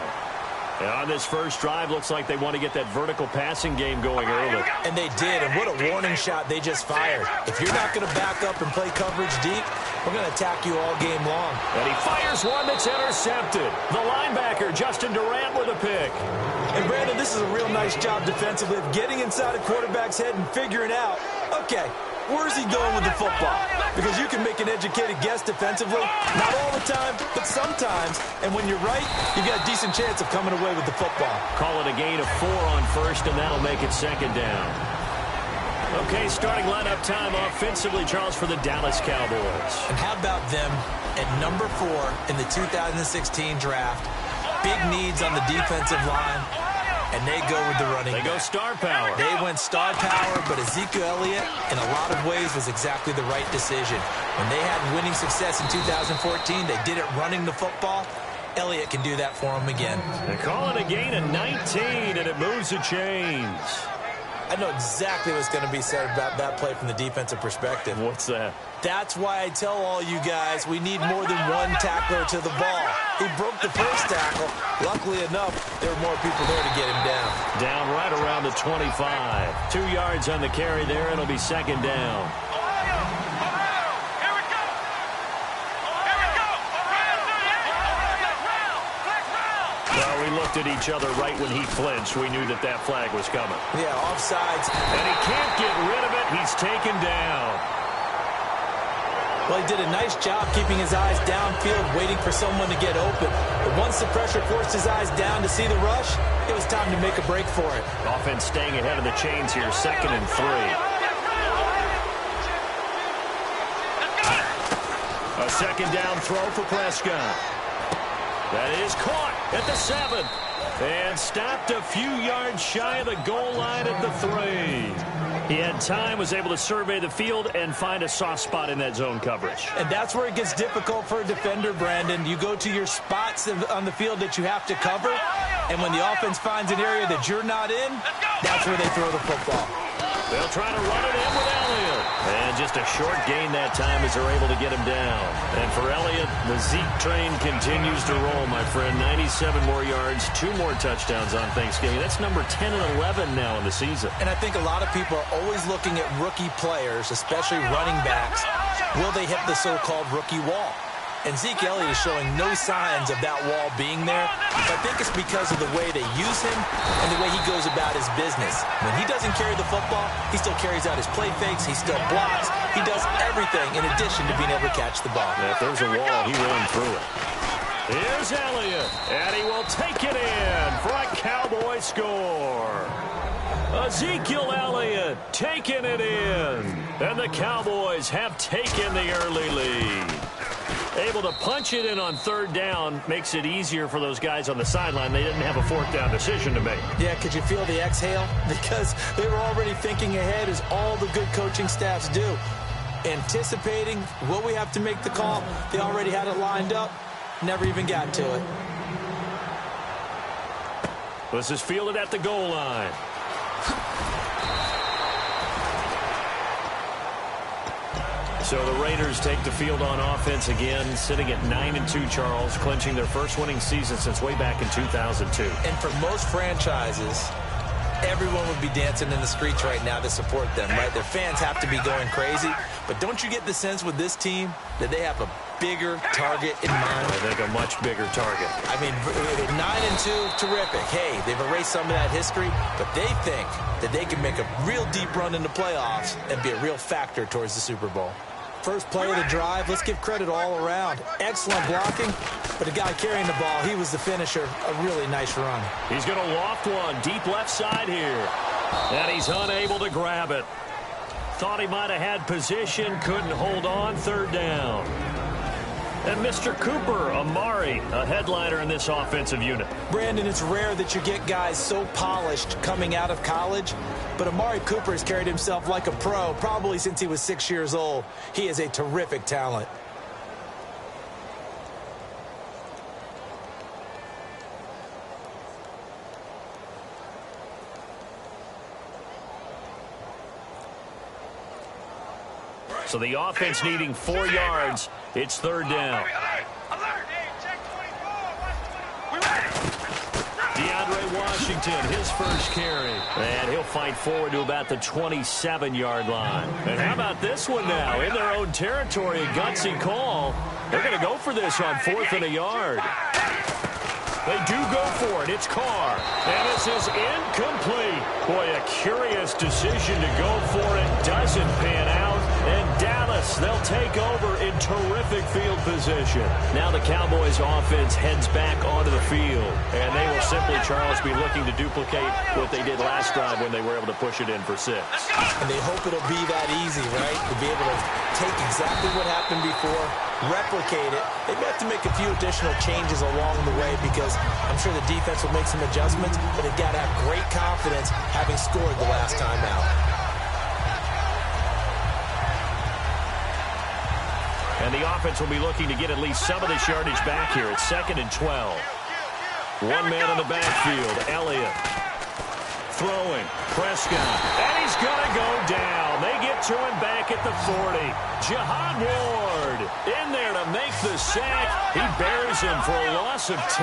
And on this first drive, looks like they want to get that vertical passing game going early. And they did, and what a warning shot they just fired. If you're not going to back up and play coverage deep, we're going to attack you all game long. And he fires one that's intercepted. The linebacker, Justin Durant, with a pick. And Brandon, this is a real nice job defensively of getting inside a quarterback's head and figuring out, okay, where's he going with the football? Because you can make an educated guess defensively. Not all the time, but sometimes. And when you're right, you've got a decent chance of coming away with the football. Call it a gain of 4 on first, and that'll make it second down. Okay, starting lineup time offensively, Charles, for the Dallas Cowboys. And how about them at number 4 in the 2016 draft? Big needs on the defensive line. And they go with the running back. They go star power. They went star power, but Ezekiel Elliott, in a lot of ways, was exactly the right decision. When they had winning success in 2014, they did it running the football. Elliott can do that for them again. They call it a gain of 19, and it moves the chains. I know exactly what's going to be said about that play from the defensive perspective. What's that? That's why I tell all you guys we need more than one tackler to the ball. He broke the first tackle. Luckily enough, there were more people there to get him down. Down right around the 25. 2 yards on the carry there, and it'll be second down. looked at each other right when he flinched. We knew that that flag was coming. Yeah, offsides. And he can't get rid of it. He's taken down. Well, he did a nice job keeping his eyes downfield, waiting for someone to get open. But once the pressure forced his eyes down to see the rush, it was time to make a break for it. Offense staying ahead of the chains here, 2nd and 3. A 2nd down throw for Prescott. That is caught at the 7. And stopped a few yards shy of the goal line at the 3. He had time, was able to survey the field and find a soft spot in that zone coverage. And that's where it gets difficult for a defender, Brandon. You go to your spots on the field that you have to cover, and when the offense finds an area that you're not in, that's where they throw the football. They'll try to run it in with Elliott. And just a short gain that time as they're able to get him down. And for Elliott, the Zeke train continues to roll, my friend. 97 more yards, 2 more touchdowns on Thanksgiving. That's number 10 and 11 now in the season. And I think a lot of people are always looking at rookie players, especially running backs. Will they hit the so-called rookie wall? And Zeke Elliott is showing no signs of that wall being there. But I think it's because of the way they use him and the way he goes about his business. When he doesn't carry the football, he still carries out his play fakes. He still blocks. He does everything in addition to being able to catch the ball. And if there's a wall, he runs through it. Here's Elliott, and he will take it in for a Cowboy score. Ezekiel Elliott taking it in. And the Cowboys have taken the early lead. Able to punch it in on 3rd down makes it easier for those guys on the sideline. They didn't have a 4th down decision to make. Yeah, could you feel the exhale? Because they were already thinking ahead, as all the good coaching staffs do. Anticipating, will we have to make the call? They already had it lined up. Never even got to it. This is fielded at the goal line. So the Raiders take the field on offense again, sitting at 9-2, Charles, clinching their first winning season since way back in 2002. And for most franchises, everyone would be dancing in the streets right now to support them, right? Their fans have to be going crazy. But don't you get the sense with this team that they have a bigger target in mind? I think a much bigger target. I mean, 9-2, terrific. Hey, they've erased some of that history, but they think that they can make a real deep run in the playoffs and be a real factor towards the Super Bowl. First play of the drive, let's give credit all around. Excellent blocking, but the guy carrying the ball, he was the finisher. A really nice run. He's going to loft one deep left side here. And he's unable to grab it. Thought he might have had position, couldn't hold on, 3rd down. And Mr. Cooper, Amari, a headliner in this offensive unit. Brandon, it's rare that you get guys so polished coming out of college, but Amari Cooper has carried himself like a pro probably since he was 6 years old. He is a terrific talent. So the offense needing 4 yards. It's 3rd down. DeAndre Washington, his first carry. And he'll fight forward to about the 27-yard line. And how about this one now? In their own territory, a gutsy call. They're going to go for this on 4th and a yard. They do go for it. It's Carr. And this is incomplete. Boy, a curious decision to go for it. Doesn't pan out. And Dallas, they'll take over in terrific field position. Now the Cowboys offense heads back onto the field. And they will simply, Charles, be looking to duplicate what they did last drive when they were able to push it in for 6. And they hope it'll be that easy, right? To be able to take exactly what happened before, replicate it. They may have to make a few additional changes along the way because I'm sure the defense will make some adjustments, but they've got to have great confidence having scored the last time out. And the offense will be looking to get at least some of this yardage back here. It's 2nd and 12. One man in the backfield, Elliott. Throwing, Prescott. And he's going to go down. They get to him back at the 40. Jihad Ward in there to make the sack. He buries him for a loss of 10.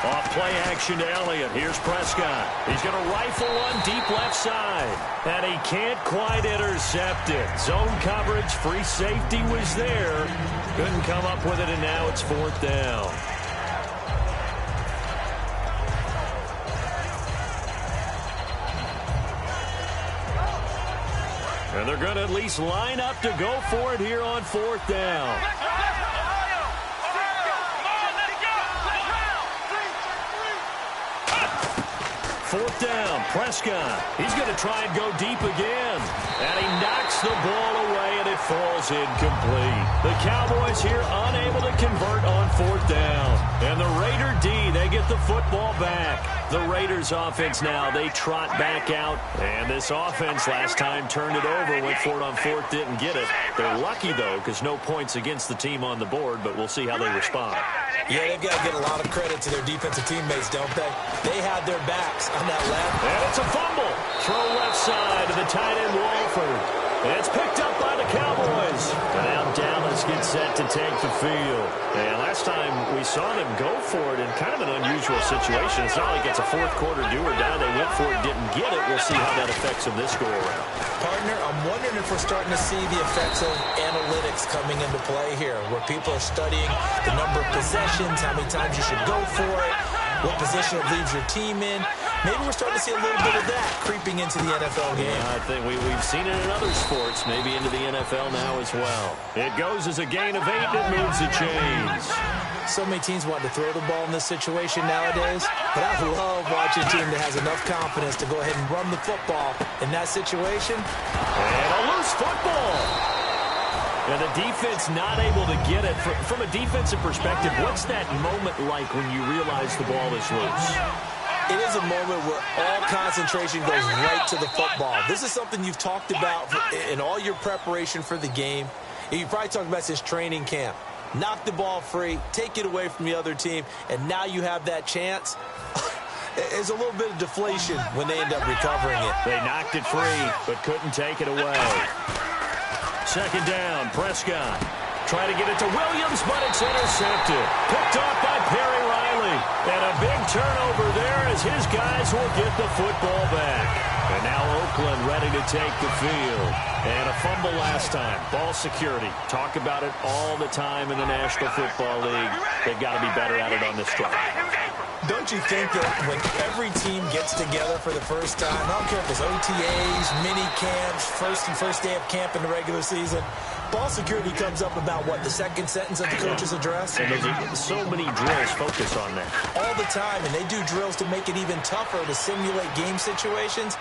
Off play action to Elliott. Here's Prescott. He's going to rifle one deep left side. And he can't quite intercept it. Zone coverage, free safety was there. Couldn't come up with it, and now it's 4th down. And they're going to at least line up to go for it here on 4th down. Fourth down, Prescott. He's going to try and go deep again. And he knocks the ball away, and it falls incomplete. The Cowboys here unable to convert on 4th down. And the Raider D, they get the football back. The Raiders offense now, they trot back out. And this offense last time turned it over, went for it on 4th, didn't get it. They're lucky, though, because no points against the team on the board, but we'll see how they respond. Yeah, they've got to get a lot of credit to their defensive teammates, don't they? They had their backs on that left. And it's a fumble. Throw left side to the tight end, Walford. And it's picked up by the Cowboys. And now Dallas gets set to take the field. And last time we saw them go for it in kind of an unusual situation. It's not like it's a fourth quarter do or die. They went for it, didn't get it. We'll see how that affects them this go-around. Partner, I'm wondering if we're starting to see the effects of analytics coming into play here, where people are studying the number of possessions, how many times you should go for it, what position it leaves your team in. Maybe we're starting to see a little bit of that creeping into the NFL game. Yeah, I think we've seen it in other sports, maybe into the NFL now as well. It goes as a gain of 8, and it moves the chains. So many teams want to throw the ball in this situation nowadays, but I love watching a team that has enough confidence to go ahead and run the football in that situation. And a loose football. And the defense not able to get it. From a defensive perspective, what's that moment like when you realize the ball is loose? It is a moment where all concentration goes right to the football. This is something you've talked about in all your preparation for the game. You probably talked about this training camp. Knock the ball free, take it away from the other team, and now you have that chance. There's a little bit of deflation when they end up recovering it. They knocked it free, but couldn't take it away. Second down, Prescott. Trying to get it to Williams, but it's intercepted. Picked off by Perry Riley. And a big turnover there as his guys will get the football back. And now Oakland ready to take the field. And a fumble last time. Ball security. Talk about it all the time in the National Football League. They've got to be better at it on this drive. Don't you think that when every team gets together for the first time, I don't care if it's OTAs, mini camps, first day of camp in the regular season, ball security comes up about, what, the second sentence of the coach's address? And there's so many drills focus on that. All the time, and they do drills to make it even tougher to simulate game situations.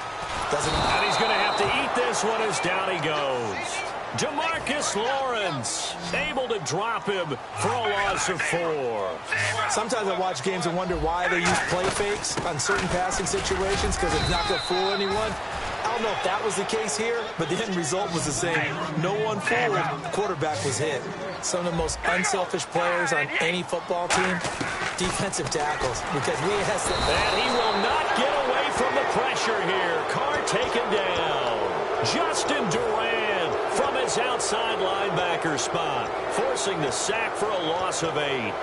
And he's going to have to eat this one as down he goes. Demarcus Lawrence able to drop him for a loss of 4. Sometimes I watch games and wonder why they use play fakes on certain passing situations, because it's not going to fool anyone. I don't know if that was the case here, but the end result was the same. No one fooled. The quarterback was hit. Some of the most unselfish players on any football team, defensive tackles, because we have some. And he will not get away from the pressure here. Carr taken down. Justin Durant from his outside linebacker spot, forcing the sack for a loss of 8.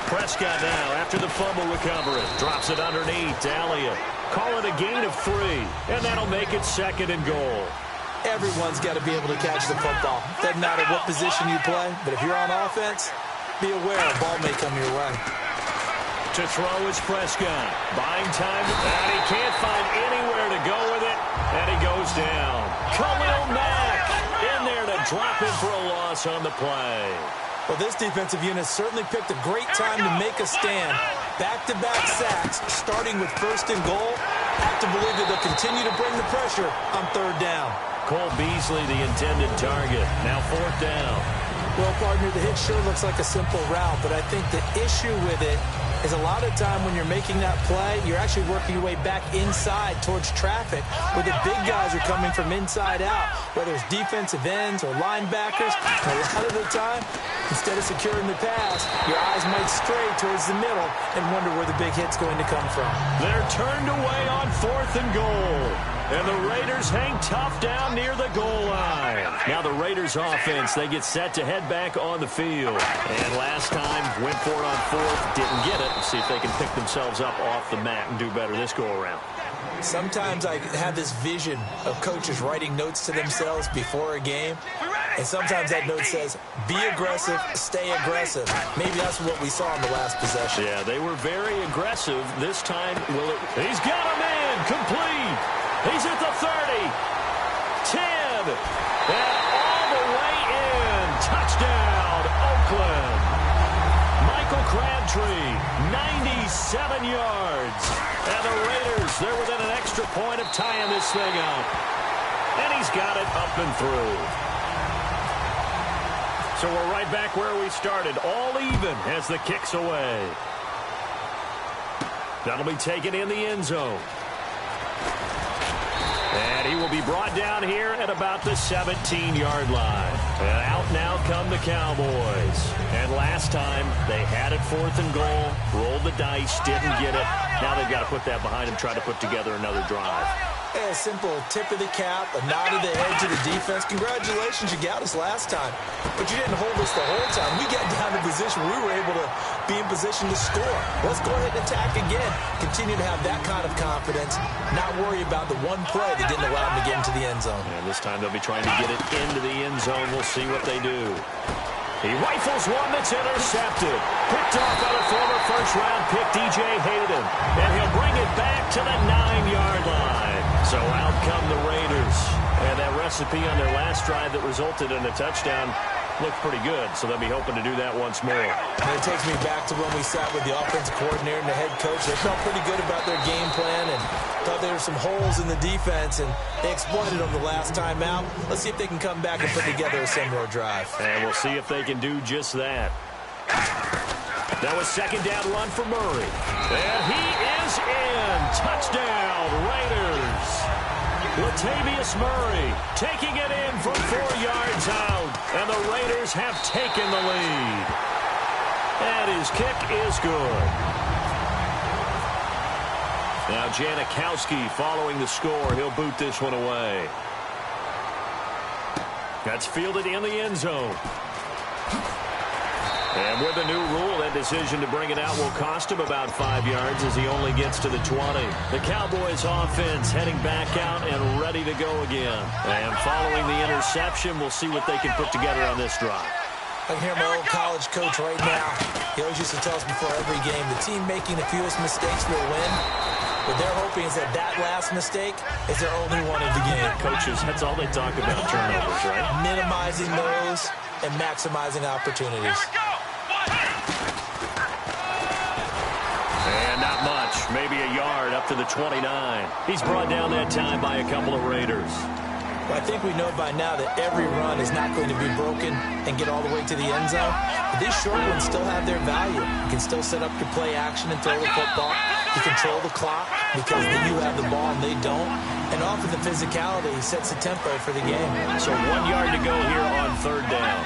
Prescott now, after the fumble recovery, drops it underneath to Elliott. Call it a gain of 3, and that'll make it 2nd and goal. Everyone's got to be able to catch the football. Doesn't matter what position you play, but if you're on offense, be aware a ball may come your way. To throw is Prescott. Buying time, and he can't find anywhere to go with it, and he goes down. Khalil Mack in there to drop him for a loss on the play. Well, this defensive unit certainly picked a great time to make a stand. Back-to-back sacks, starting with 1st and goal. I have to believe that they'll continue to bring the pressure on 3rd down. Cole Beasley, the intended target. Now 4th down. Well, partner, the hit sure looks like a simple route, but I think the issue with it is a lot of time when you're making that play, you're actually working your way back inside towards traffic, where the big guys are coming from inside out, whether it's defensive ends or linebackers. A lot of the time, instead of securing the pass, your eyes might stray towards the middle and wonder where the big hit's going to come from. They're turned away on 4th and goal. And the Raiders hang tough down near the goal line. Now the Raiders offense, they get set to head back on the field. And last time, went for it on 4th, didn't get it. See if they can pick themselves up off the mat and do better this go-around. Sometimes I have this vision of coaches writing notes to themselves before a game. And sometimes that note says, be aggressive, stay aggressive. Maybe that's what we saw in the last possession. Yeah, they were very aggressive. This time, he's got him in, complete. He's at the 30, 10, and all the way in. Touchdown, Oakland. Michael Crabtree, 97 yards. And the Raiders, they're within an extra point of tying this thing up. And he's got it up and through. So we're right back where we started, all even as the kick's away. That'll be taken in the end zone. And he will be brought down here at about the 17-yard line. And out now come the Cowboys. And last time, they had it 4th and goal, rolled the dice, didn't get it. Now they've got to put that behind them, try to put together another drive. A simple tip of the cap, a nod of the head to the defense. Congratulations, you got us last time. But you didn't hold us the whole time. We got down to position where we were able to be in position to score. Let's go ahead and attack again. Continue to have that kind of confidence. Not worry about the one play that didn't allow them to get into the end zone. And this time they'll be trying to get it into the end zone. We'll see what they do. He rifles one that's intercepted. Picked off by the former first-round pick, DJ Hayden. And he'll bring it back to the 9-yard line. So out come the Raiders. And that recipe on their last drive that resulted in a touchdown looked pretty good. So they'll be hoping to do that once more. And it takes me back to when we sat with the offensive coordinator and the head coach. They felt pretty good about their game plan and thought there were some holes in the defense, and they exploited them the last time out. Let's see if they can come back and put together a similar drive. And we'll see if they can do just that. That was second down run for Murray. And he is in. Touchdown, Raiders. Latavius Murray taking it in from 4 yards out. And the Raiders have taken the lead. And his kick is good. Now Janikowski following the score. He'll boot this one away. That's fielded in the end zone. And with the new rule, that decision to bring it out will cost him about 5 yards as he only gets to the 20. The Cowboys offense heading back out and ready to go again. And following the interception, we'll see what they can put together on this drive. I can hear my old college coach right now. He always used to tell us before every game, the team making the fewest mistakes will win. What they're hoping is that that last mistake is their only one of the game. Coaches, that's all they talk about, turnovers, right? Minimizing those and maximizing opportunities. And not much, maybe a yard up to the 29. He's brought down that time by a couple of Raiders. I think we know by now that every run is not going to be broken and get all the way to the end zone. But these short ones still have their value. You can still set up your play action and throw the football. You control the clock because you have the ball and they don't. And often the physicality sets the tempo for the game. So 1 yard to go here on third down.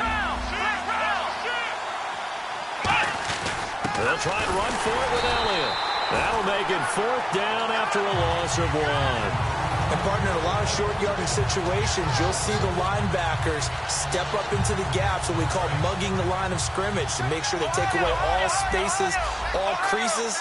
They'll try and run for it with Elliott. That'll make it 4th down after a loss of 1. And, partner, in a lot of short yardage situations, you'll see the linebackers step up into the gaps, what we call mugging the line of scrimmage, to make sure they take away all spaces, all creases.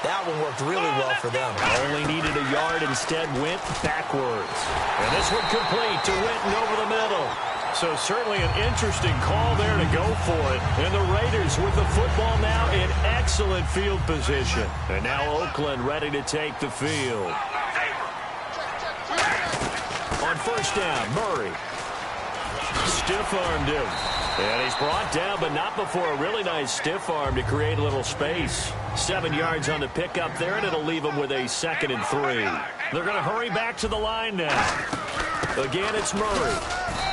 That one worked really well for them. Only needed a yard, instead went backwards. And this one complete to Winton over the middle. So certainly an interesting call there to go for it. And the Raiders with the football now in excellent field position. And now Oakland ready to take the field. On first down, Murray stiff-armed him. And he's brought down, but not before a really nice stiff arm to create a little space. 7 yards on the pickup there, and it'll leave him with a 2nd and 3. They're going to hurry back to the line now. Again, it's Murray.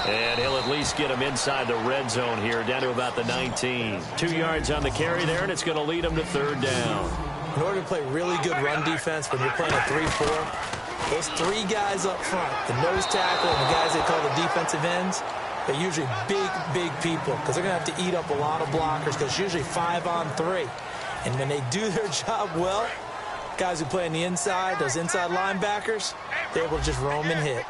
And he'll at least get him inside the red zone here, down to about the 19. 2 yards on the carry there, and it's going to lead him to third down. In order to play really good run defense when you're playing a 3-4, those 3 guys up front, the nose tackle and the guys they call the defensive ends, they're usually big people because they're going to have to eat up a lot of blockers because it's usually 5-on-3. And when they do their job well, guys who play on the inside, those inside linebackers, they're able to just roam and hit.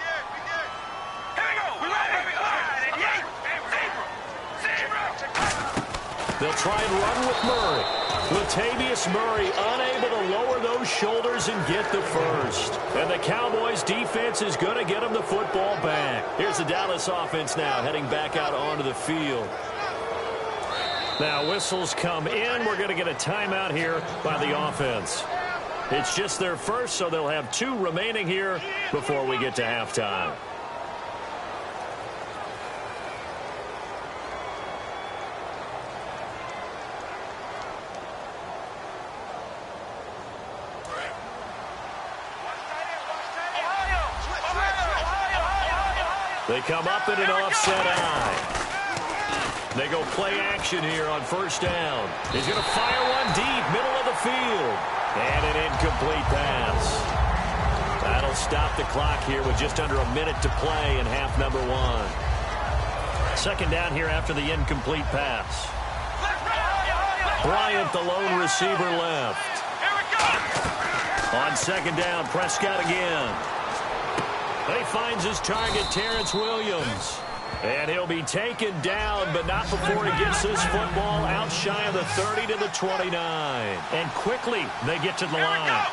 They'll try and run with Murray. Latavius Murray unable to lower those shoulders and get the first. And the the Cowboys defense is going to get them the football back. Here's the Dallas offense now heading back out onto the field. Now whistles come in. We're going to get a timeout here by the offense. It's just their first, so they'll have 2 remaining here before we get to halftime. They come up in an offset eye. They go play action here on first down. He's going to fire one deep, middle of the field. And an incomplete pass. That'll stop the clock here with just under a minute to play in half number 1. Second down here after the incomplete pass. Bryant, the lone receiver, left. On second down, Prescott again. He finds his target, Terrence Williams. And he'll be taken down, but not before he gets this football out shy of the 30 to the 29. And quickly, they get to the line.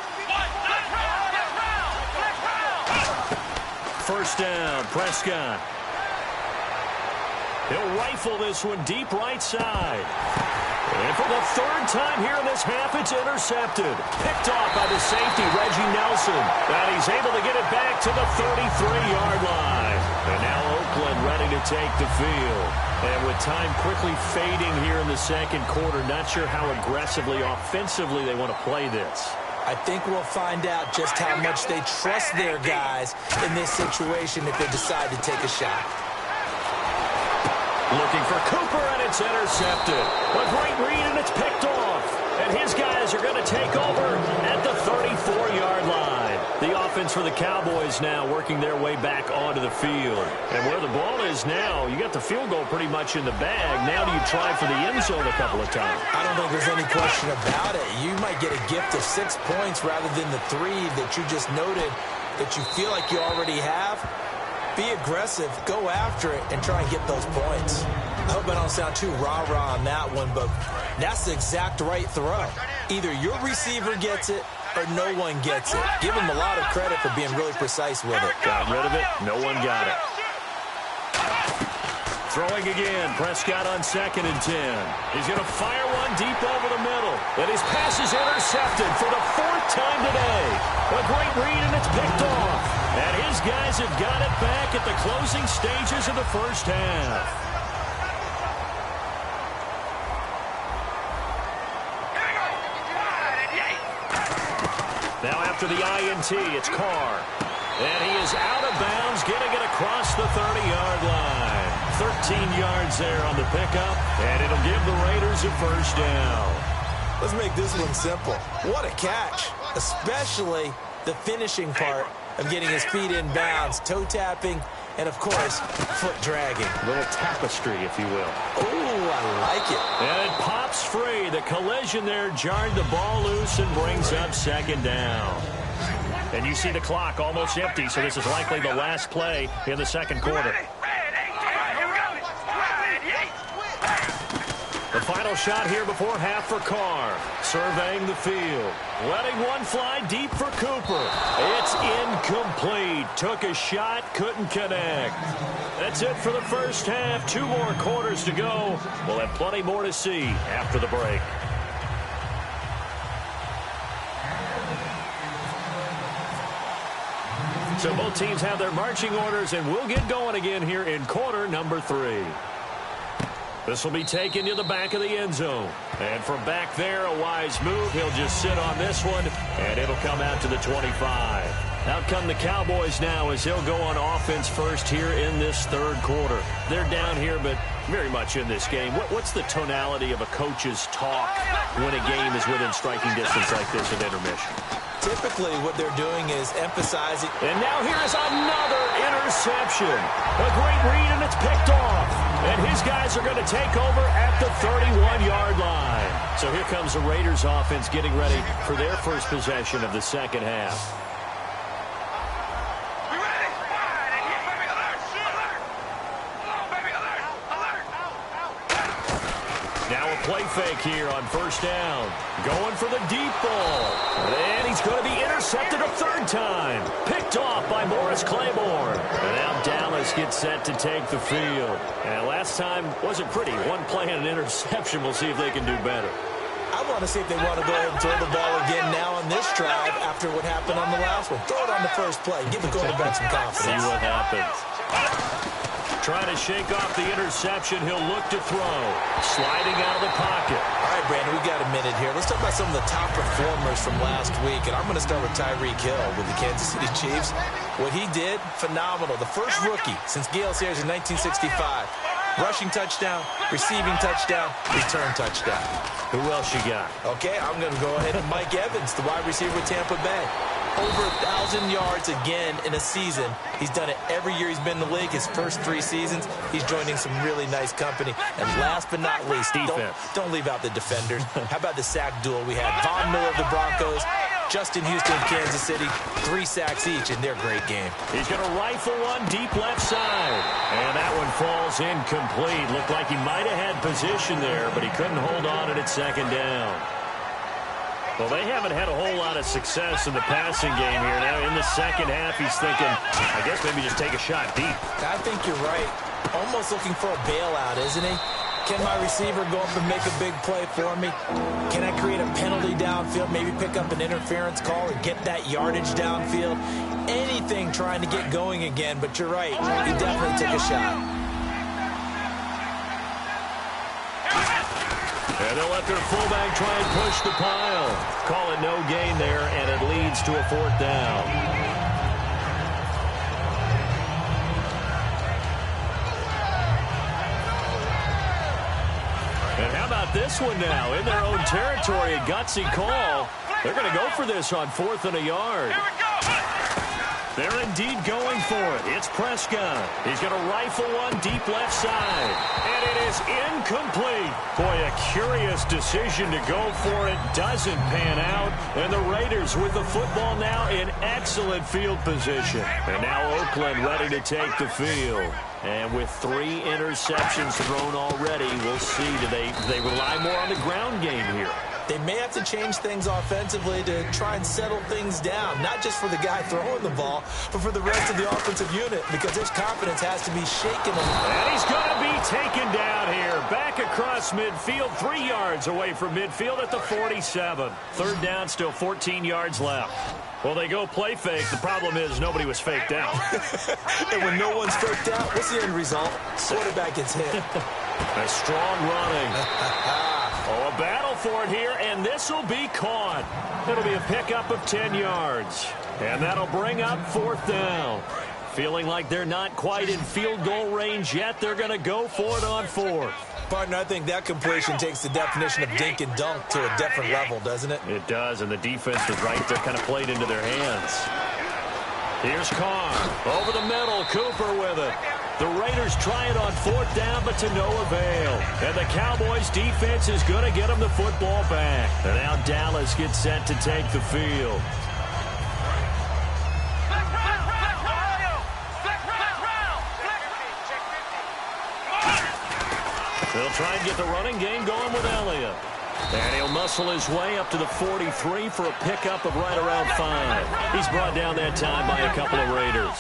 First down, Prescott. He'll rifle this one deep right side. And for the 3rd time here in this half, it's intercepted. Picked off by the safety, Reggie Nelson. And he's able to get it back to the 33-yard line. And now Oakland ready to take the field. And with time quickly fading here in the second quarter, not sure how aggressively, offensively they want to play this. I think we'll find out just how much they trust their guys in this situation if they decide to take a shot. Looking for Cooper, and it's intercepted. A great read, and it's picked off. And his guys are going to take over at the 34-yard line. The offense for the Cowboys now working their way back onto the field. And where the ball is now, you got the field goal pretty much in the bag. Now do you try for the end zone a couple of times? I don't think there's any question about it. You might get a gift of 6 points rather than the 3 that you just noted that you feel like you already have. Be aggressive, go after it, and try and get those points. I hope I don't sound too rah-rah on that one, but that's the exact right throw. Either your receiver gets it or no one gets it. Give him a lot of credit for being really precise with it. Got rid of it. No one got it. Throwing again. Prescott on 2nd and 10. He's going to fire one deep over the middle. And his pass is intercepted for the 4th time today. A great read, and it's picked off. And his guys have got it back at the closing stages of the first half. Now after the INT, it's Carr. And he is out of bounds, getting it across the 30-yard line. 13 yards there on the pickup, and it'll give the Raiders a first down. Let's make this one simple. What a catch, especially the finishing part of getting his feet in bounds, toe tapping, and of course, foot dragging. A little tapestry, if you will. Oh, I like it. And it pops free. The collision there jarred the ball loose and brings up second down. And you see the clock almost empty, so this is likely the last play in the second quarter. The final shot here before half for Carr. Surveying the field. Letting one fly deep for Cooper. It's incomplete. Took a shot, couldn't connect. That's it for the first half. 2 more quarters to go. We'll have plenty more to see after the break. So both teams have their marching orders, and we'll get going again here in quarter number 3. This will be taken to the back of the end zone. And from back there, a wise move. He'll just sit on this one, and it'll come out to the 25. Out come the Cowboys now as he'll go on offense first here in this third quarter. They're down here, but very much in this game. What's the tonality of a coach's talk when a game is within striking distance like this at intermission? Typically, what they're doing is emphasizing. And now here is another interception. A great read, and it's picked off. And his guys are going to take over at the 31-yard line. So here comes the Raiders offense getting ready for their first possession of the second half. Now a play fake here on first down. Going for the deep ball. And he's going to be intercepted a third time. Picked off by Morris Claiborne. And now Dallas gets set to take the field. And last time wasn't pretty. One play and an interception. We'll see if they can do better. I want to see if they want to go ahead and throw the ball again now on this drive after what happened on the last one. Throw it on the first play. Give the quarterback some confidence. See what happens. Trying to shake off the interception. He'll look to throw. Sliding out of the pocket. All right, Brandon, we've got a minute here. Let's talk about some of the top performers from last week. And I'm going to start with Tyreek Hill with the Kansas City Chiefs. What he did, phenomenal. The first rookie since Gale Sayers in 1965. Rushing touchdown, receiving touchdown, return touchdown. Who else you got? Okay, I'm going to go ahead and Mike Evans, the wide receiver with Tampa Bay. Over 1,000 yards again in a season. He's done it every year he's been in the league. His first 3 seasons, he's joining some really nice company. And last but not least, don't leave out the defenders. How about the sack duel we had? Von Miller of the Broncos, Justin Houston of Kansas City, 3 sacks each in their great game. He's going to rifle one deep left side. And that one falls incomplete. Looked like he might have had position there, but he couldn't hold on at second down. Well, they haven't had a whole lot of success in the passing game here. Now, in the second half, he's thinking, I guess maybe just take a shot deep. I think you're right. Almost looking for a bailout, isn't he? Can my receiver go up and make a big play for me? Can I create a penalty downfield, maybe pick up an interference call and get that yardage downfield? Anything trying to get going again, but you're right. He definitely took a shot. And they'll let their fullback try and push the pile. Call it no gain there, and it leads to a 4th down. And how about this one now? In their own territory, a gutsy call. They're going to go for this on 4th and a yard. They're indeed going for it. It's Prescott. He's going to rifle one deep left side. And it is incomplete. Boy, a curious decision to go for it. Doesn't pan out. And the Raiders with the football now in excellent field position. And now Oakland ready to take the field. And with 3 interceptions thrown already, we'll see. Do they rely more on the ground game here? They may have to change things offensively to try and settle things down, not just for the guy throwing the ball, but for the rest of the offensive unit, because their confidence has to be shaken. And he's going to be taken down here, back across midfield, 3 yards away from midfield at the 47. 3rd down, still 14 yards left. Well, they go play fake. The problem is nobody was faked out. And when no one's faked out, what's the end result? Quarterback gets hit. A strong running. Oh, a battle for it here, and this will be caught. It'll be a pickup of 10 yards. And that'll bring up 4th down. Feeling like they're not quite in field goal range yet, they're going to go for it on 4th. Partner, I think that completion takes the definition of dink and dunk to a different level, doesn't it? It does, and the defense was right there, kind of played into their hands. Here's Carr. Over the middle, Cooper with it. The Raiders try it on 4th down, but to no avail. And the Cowboys' defense is going to get them the football back. And now Dallas gets set to take the field. They'll try and get the running game going with Elliott. And he'll muscle his way up to the 43 for a pickup of right around 5. He's brought down that time by a couple of Raiders.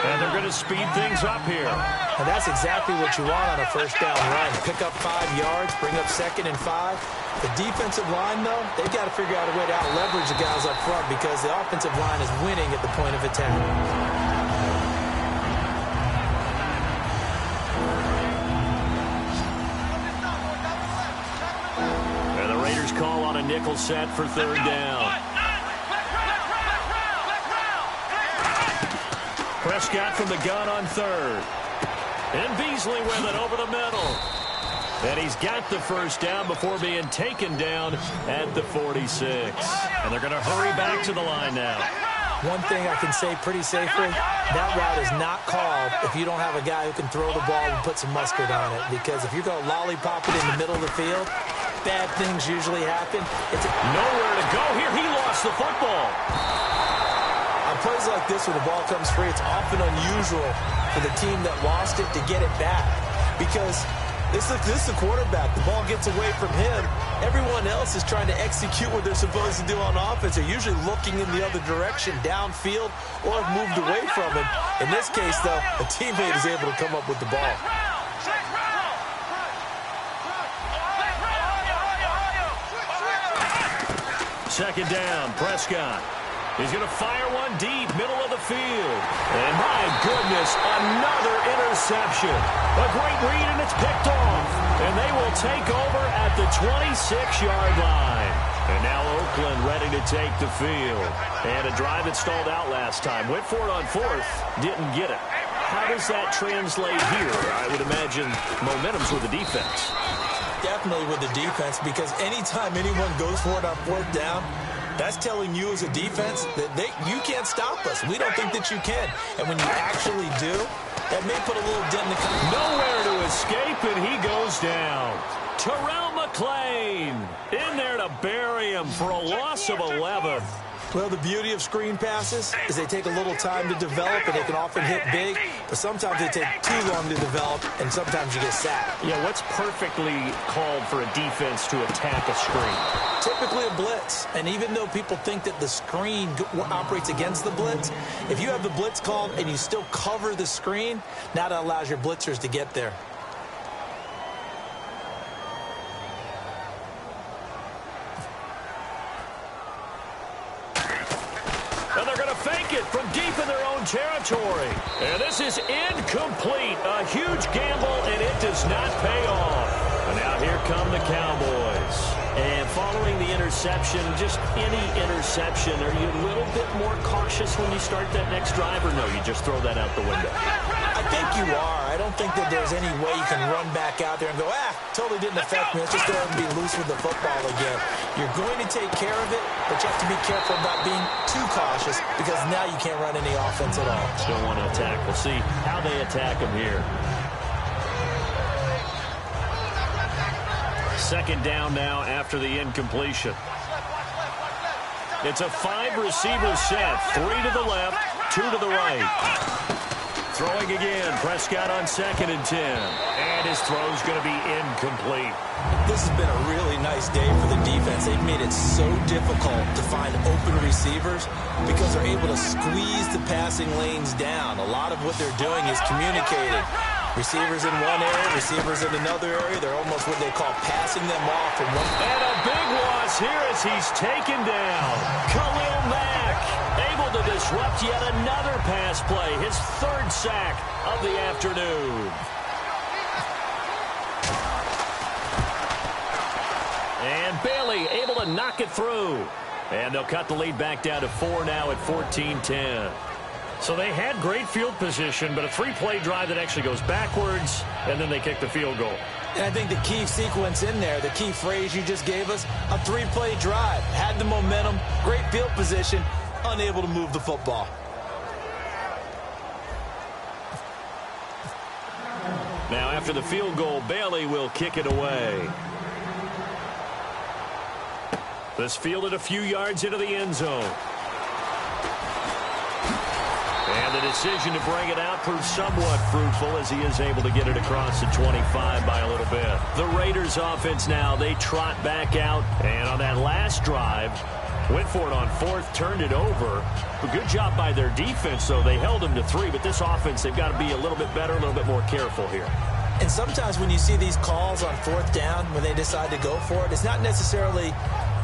And they're going to speed things up here. And that's exactly what you want on a first down run. Pick up 5 yards, bring up 2nd and 5. The defensive line, though, they've got to figure out a way to out-leverage the guys up front because the offensive line is winning at the point of attack. Call on a nickel set for 3rd down. Prescott from the gun on 3rd. And Beasley with it over the middle. And he's got the first down before being taken down at the 46. And they're going to hurry back to the line now. One thing I can say pretty safely, that route is not called if you don't have a guy who can throw the ball and put some mustard on it. Because if you're going to lollipop it in the middle of the field, bad things usually happen. It's nowhere to go here. He lost the football. On plays like this where the ball comes free, it's often unusual for the team that lost it to get it back. Because This is the quarterback. The ball gets away from him. Everyone else is trying to execute what they're supposed to do on offense. They're usually looking in the other direction, downfield, or have moved away from him. In this case, though, a teammate is able to come up with the ball. Second down, Prescott. He's going to fire one deep, middle of the field. And my goodness, another interception. A great read, and it's picked off. And they will take over at the 26-yard line. And now Oakland ready to take the field. And a drive that stalled out last time. Went for it on fourth, didn't get it. How does that translate here? I would imagine momentum's with the defense. Definitely with the defense, because anytime anyone goes for it on fourth down, that's telling you as a defense that you can't stop us. We don't think that you can. And when you actually do, that may put a little dent in the company. Nowhere to escape, and he goes down. Terrell McClain in there to bury him for a loss of 11. Well, the beauty of screen passes is they take a little time to develop, and they can often hit big, but sometimes they take too long to develop, and sometimes you get sacked. Yeah, what's perfectly called for a defense to attack a screen? Typically a blitz, and even though people think that the screen operates against the blitz, if you have the blitz called and you still cover the screen, now that allows your blitzers to get there. And they're going to fake it from deep in their own territory. And this is incomplete. A huge gamble, and it does not pay off. And now here come the Cowboys. And following the interception, just any interception, are you a little bit more cautious when you start that next drive, or no, you just throw that out the window? I think you are. I don't think that there's any way you can run back out there and go, totally didn't affect me. Let's just go ahead and be loose with the football again. You're going to take care of it, but you have to be careful about being too cautious, because now you can't run any offense at all. Still want to attack. We'll see how they attack them here. Second down now after the incompletion. It's a 5-receiver set. 3 to the left, 2 to the right. Throwing again, Prescott on 2nd and 10. And his throw's going to be incomplete. This has been a really nice day for the defense. They've made it so difficult to find open receivers because they're able to squeeze the passing lanes down. A lot of what they're doing is communicating. Receivers in one area, receivers in another area. They're almost what they call passing them off from one. And a big loss here as he's taken down. Khalil Mack able to disrupt yet another pass play. His 3rd sack of the afternoon. And Bailey able to knock it through. And they'll cut the lead back down to 4 now at 14-10. So they had great field position, but a 3-play drive that actually goes backwards, and then they kick the field goal. And I think the key sequence in there, the key phrase you just gave us, a 3-play drive. Had the momentum, great field position, unable to move the football. Now after the field goal, Bailey will kick it away. This fielded a few yards into the end zone. And the decision to bring it out proves somewhat fruitful as he is able to get it across the 25 by a little bit. The Raiders offense now, they trot back out. And on that last drive, went for it on 4th, turned it over. A good job by their defense, though. They held them to 3, but this offense, they've got to be a little bit better, a little bit more careful here. And sometimes when you see these calls on 4th down, when they decide to go for it, it's not necessarily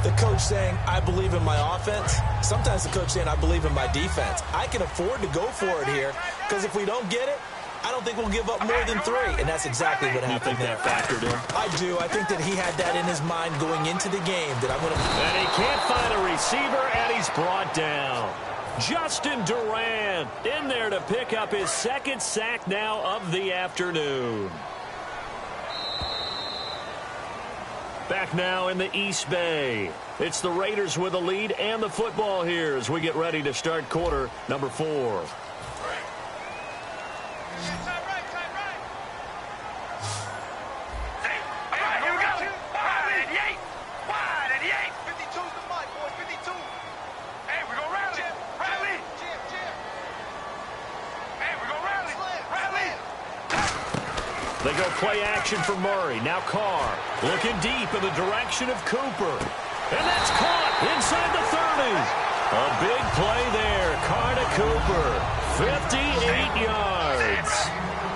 the coach saying, I believe in my offense. Sometimes the coach saying, I believe in my defense. I can afford to go for it here, because if we don't get it, I don't think we'll give up more than 3. And that's exactly what happened there. You think that factored in? I do. I think that he had that in his mind going into the game, that I'm going to... And he can't find a receiver, and he's brought down. Justin Durant in there to pick up his 2nd sack now of the afternoon. Back now in the East Bay. It's the Raiders with the lead and the football here as we get ready to start quarter number 4. They go play action for Murray. Now Carr looking deep in the direction of Cooper. And that's caught inside the 30. A big play there. Carr to Cooper. 58 yards.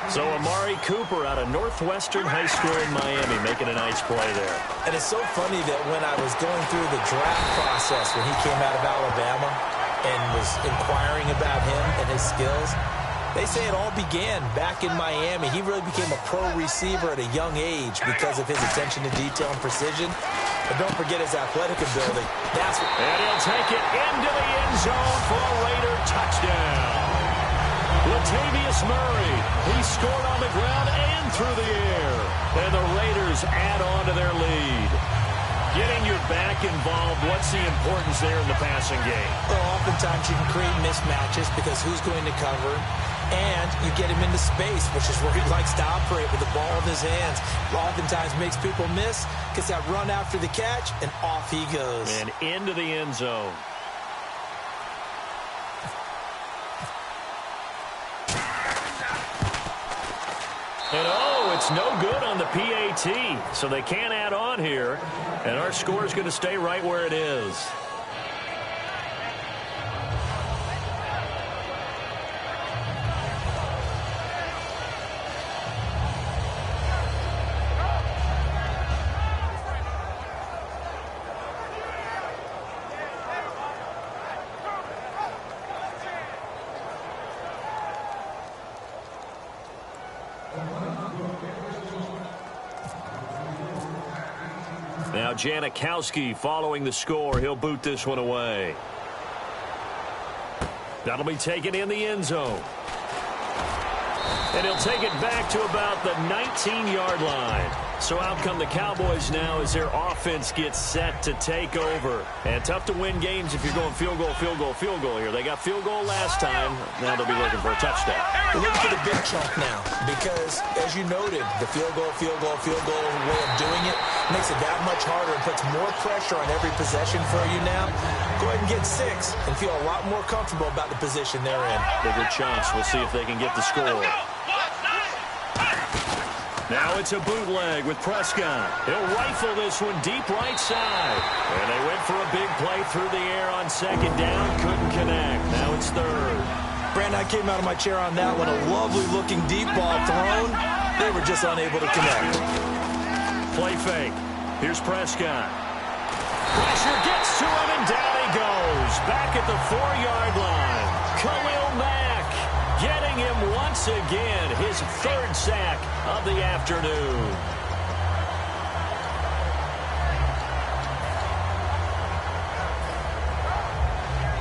So Amari Cooper out of Northwestern High School in Miami making a nice play there. And it's so funny that when I was going through the draft process when he came out of Alabama and was inquiring about him and his skills, they say it all began back in Miami. He really became a pro receiver at a young age because of his attention to detail and precision. But don't forget his athletic ability. And he'll take it into the end zone for a Raider touchdown. Latavius Murray, he scored on the ground and through the air. And the Raiders add on to their lead. Getting your back involved, what's the importance there in the passing game? Well, oftentimes you can create mismatches because who's going to cover, and you get him into space, which is where he likes to operate with the ball in his hands. Oftentimes makes people miss, gets that run after the catch, and off he goes. And into the end zone. And it's no good on the PAT, so they can't add on here. And our score is going to stay right where it is. Now Janikowski following the score. He'll boot this one away. That'll be taken in the end zone. And he'll take it back to about the 19-yard line. So out come the Cowboys now as their offense gets set to take over. And tough to win games if you're going field goal, field goal, field goal here. They got field goal last time. Now they'll be looking for a touchdown. We're looking for the big chunk now because, as you noted, the field goal way of doing it makes it that much harder and puts more pressure on every possession for you now. Go ahead and get 6 and feel a lot more comfortable about the position they're in. Bigger chance. We'll see if they can get the score. Now it's a bootleg with Prescott. He'll rifle this one deep right side. And they went for a big play through the air on second down. Couldn't connect. Now it's third. Brandon, I came out of my chair on that one. A lovely-looking deep ball thrown. They were just unable to connect. Play fake. Here's Prescott. Pressure gets to him, and down he goes. Back at the 4-yard line. Khalil Mack getting him once again. His 3rd sack of the afternoon.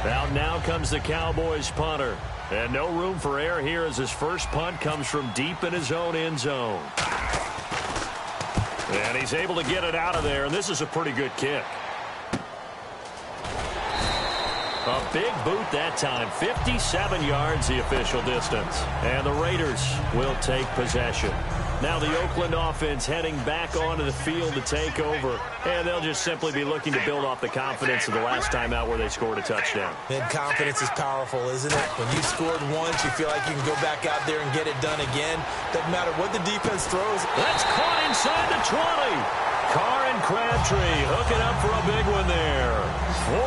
Out now comes the Cowboys punter. And no room for error here as his first punt comes from deep in his own end zone. And he's able to get it out of there, and this is a pretty good kick. A big boot that time. 57 yards the official distance. And the Raiders will take possession. Now the Oakland offense heading back onto the field to take over. And they'll just simply be looking to build off the confidence of the last time out where they scored a touchdown. And confidence is powerful, isn't it? When you scored once, you feel like you can go back out there and get it done again. Doesn't matter what the defense throws. That's caught inside the 20. Carr and Crabtree hooking up for a big one there.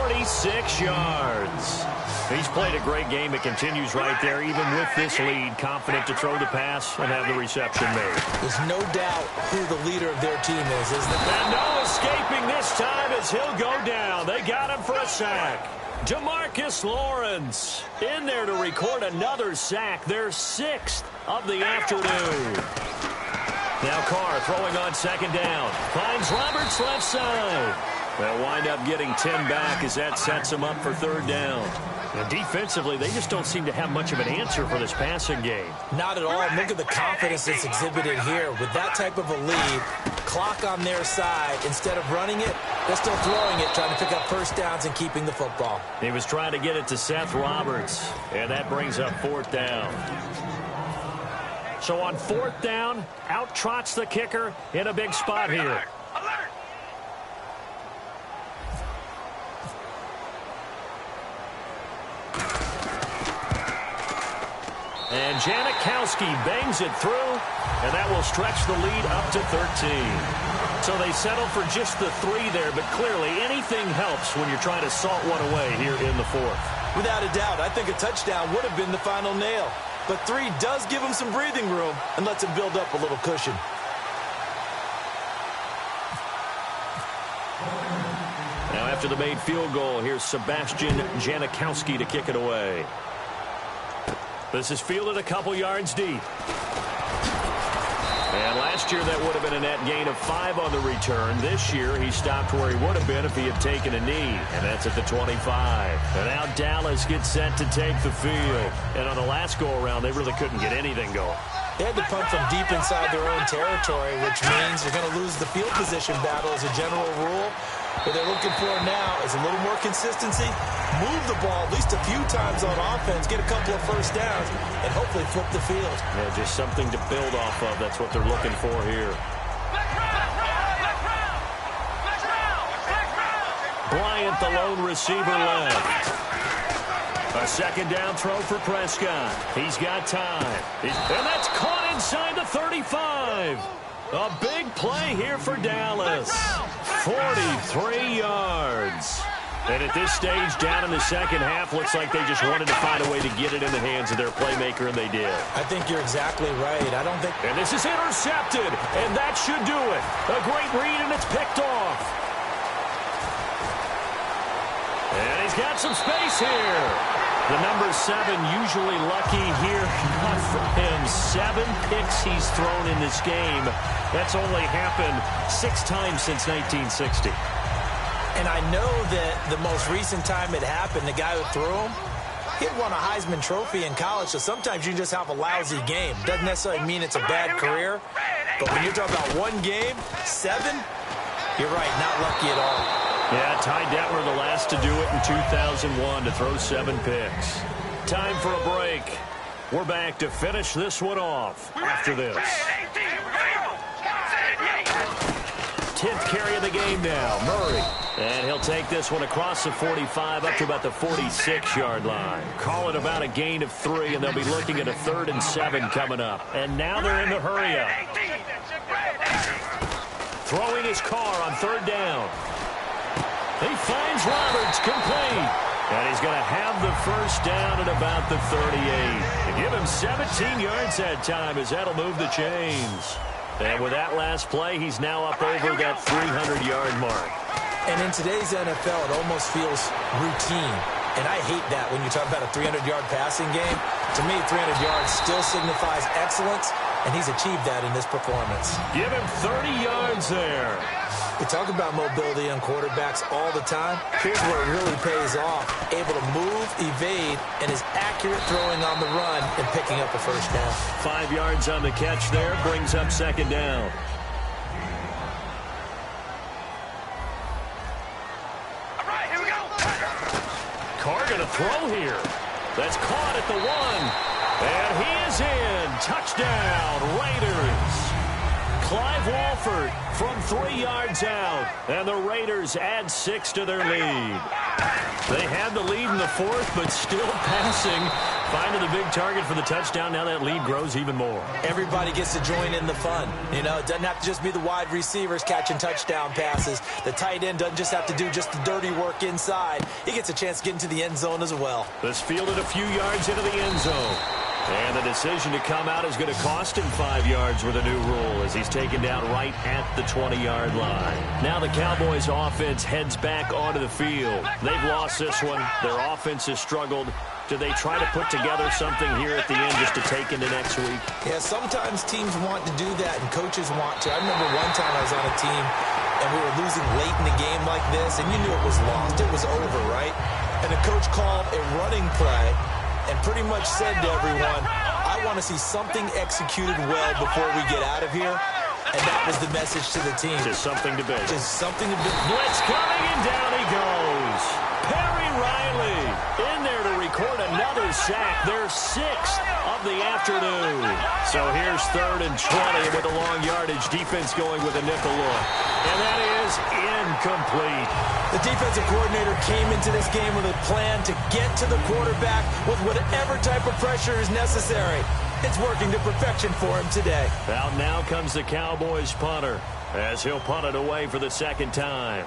46 yards. He's played a great game. It continues right there, even with this lead. Confident to throw the pass and have the reception made. There's no doubt who the leader of their team is, isn't there? And no escaping this time as he'll go down. They got him for a sack. DeMarcus Lawrence in there to record another sack. Their 6th of the afternoon. Now Carr throwing on second down. Finds Roberts left side. They'll wind up getting 10 back as that sets them up for 3rd down. And defensively, they just don't seem to have much of an answer for this passing game. Not at all. Look at the confidence that's exhibited here. With that type of a lead, clock on their side, instead of running it, they're still throwing it, trying to pick up first downs and keeping the football. He was trying to get it to Seth Roberts, and that brings up 4th down. So on 4th down, out trots the kicker in a big spot here. And Janikowski bangs it through, and that will stretch the lead up to 13. So they settle for just the 3 there, but clearly anything helps when you're trying to salt one away here in the 4th. Without a doubt, I think a touchdown would have been the final nail. But 3 does give him some breathing room and lets him build up a little cushion. Now after the made field goal, here's Sebastian Janikowski to kick it away. This is fielded a couple yards deep. And last year that would have been a net gain of 5 on the return. This year he stopped where he would have been if he had taken a knee. And that's at the 25. And now Dallas gets set to take the field. And on the last go-around, they really couldn't get anything going. They had to punt from deep inside their own territory, which means you're going to lose the field position battle as a general rule. What they're looking for now is a little more consistency, move the ball at least a few times on offense, get a couple of first downs, and hopefully flip the field. Yeah, just something to build off of. That's what they're looking for here. Bryant, the lone receiver, left. A second down throw for Prescott. He's got time. And that's caught inside the 35. A big play here for Dallas. 43 yards. And at this stage, down in the second half, looks like they just wanted to find a way to get it in the hands of their playmaker, and they did. I think you're exactly right. I don't think... And this is intercepted, and that should do it. A great read, and it's picked off. And he's got some space here. The number 7 usually lucky here. Not for him. 7 picks he's thrown in this game. That's only happened 6 times since 1960. And I know that the most recent time it happened, the guy who threw him, he had won a Heisman Trophy in college, so sometimes you just have a lousy game. Doesn't necessarily mean it's a bad career, but when you're talking about one game, 7, you're right, not lucky at all. Yeah, Ty Detmer the last to do it in 2001 to throw 7 picks. Time for a break. We're back to finish this one off after this. 10th carry of the game now, Murray. And he'll take this one across the 45 up to about the 46-yard line. Call it about a gain of 3, and they'll be looking at a 3rd and 7 coming up. And now they're in the hurry-up. Throwing his car on 3rd down. He finds Roberts, complete. And he's going to have the first down at about the 38. And give him 17 yards that time, as that'll move the chains. And with that last play, he's now up over that 300-yard mark. And in today's NFL, it almost feels routine. And I hate that when you talk about a 300-yard passing game. To me, 300 yards still signifies excellence, and he's achieved that in this performance. Give him 30 yards there. We talk about mobility on quarterbacks all the time. Here's where it really pays off. Able to move, evade, and is accurate throwing on the run and picking up a first down. 5 yards on the catch there, brings up 2nd down. All right, here we go. Carr going to throw here. That's caught at the 1. And he is in. Touchdown, Raiders. Clive Walford from 3 yards out. And the Raiders add 6 to their lead. They had the lead in the 4th, but still passing. Finding the big target for the touchdown. Now that lead grows even more. Everybody gets to join in the fun. You know, it doesn't have to just be the wide receivers catching touchdown passes. The tight end doesn't just have to do just the dirty work inside. He gets a chance to get into the end zone as well. This fielded a few yards into the end zone. And the decision to come out is going to cost him 5 yards with a new rule as he's taken down right at the 20-yard line. Now the Cowboys' offense heads back onto the field. They've lost this one. Their offense has struggled. Do they try to put together something here at the end just to take into next week? Yeah, sometimes teams want to do that and coaches want to. I remember one time I was on a team and we were losing late in the game like this, and you knew it was lost. It was over, right? And the coach called a running play and pretty much said to everyone, I want to see something executed well before we get out of here. And that was the message to the team. Just something to build. Just something to build. Blitz coming, and down he goes. Perry Riley in there to record another another sack, their 6th of the afternoon. So here's 3rd and 20 with a long yardage. Defense going with a nickel look. And that is incomplete. The defensive coordinator came into this game with a plan to get to the quarterback with whatever type of pressure is necessary. It's working to perfection for him today. Out now comes the Cowboys punter as he'll punt it away for the 2nd time.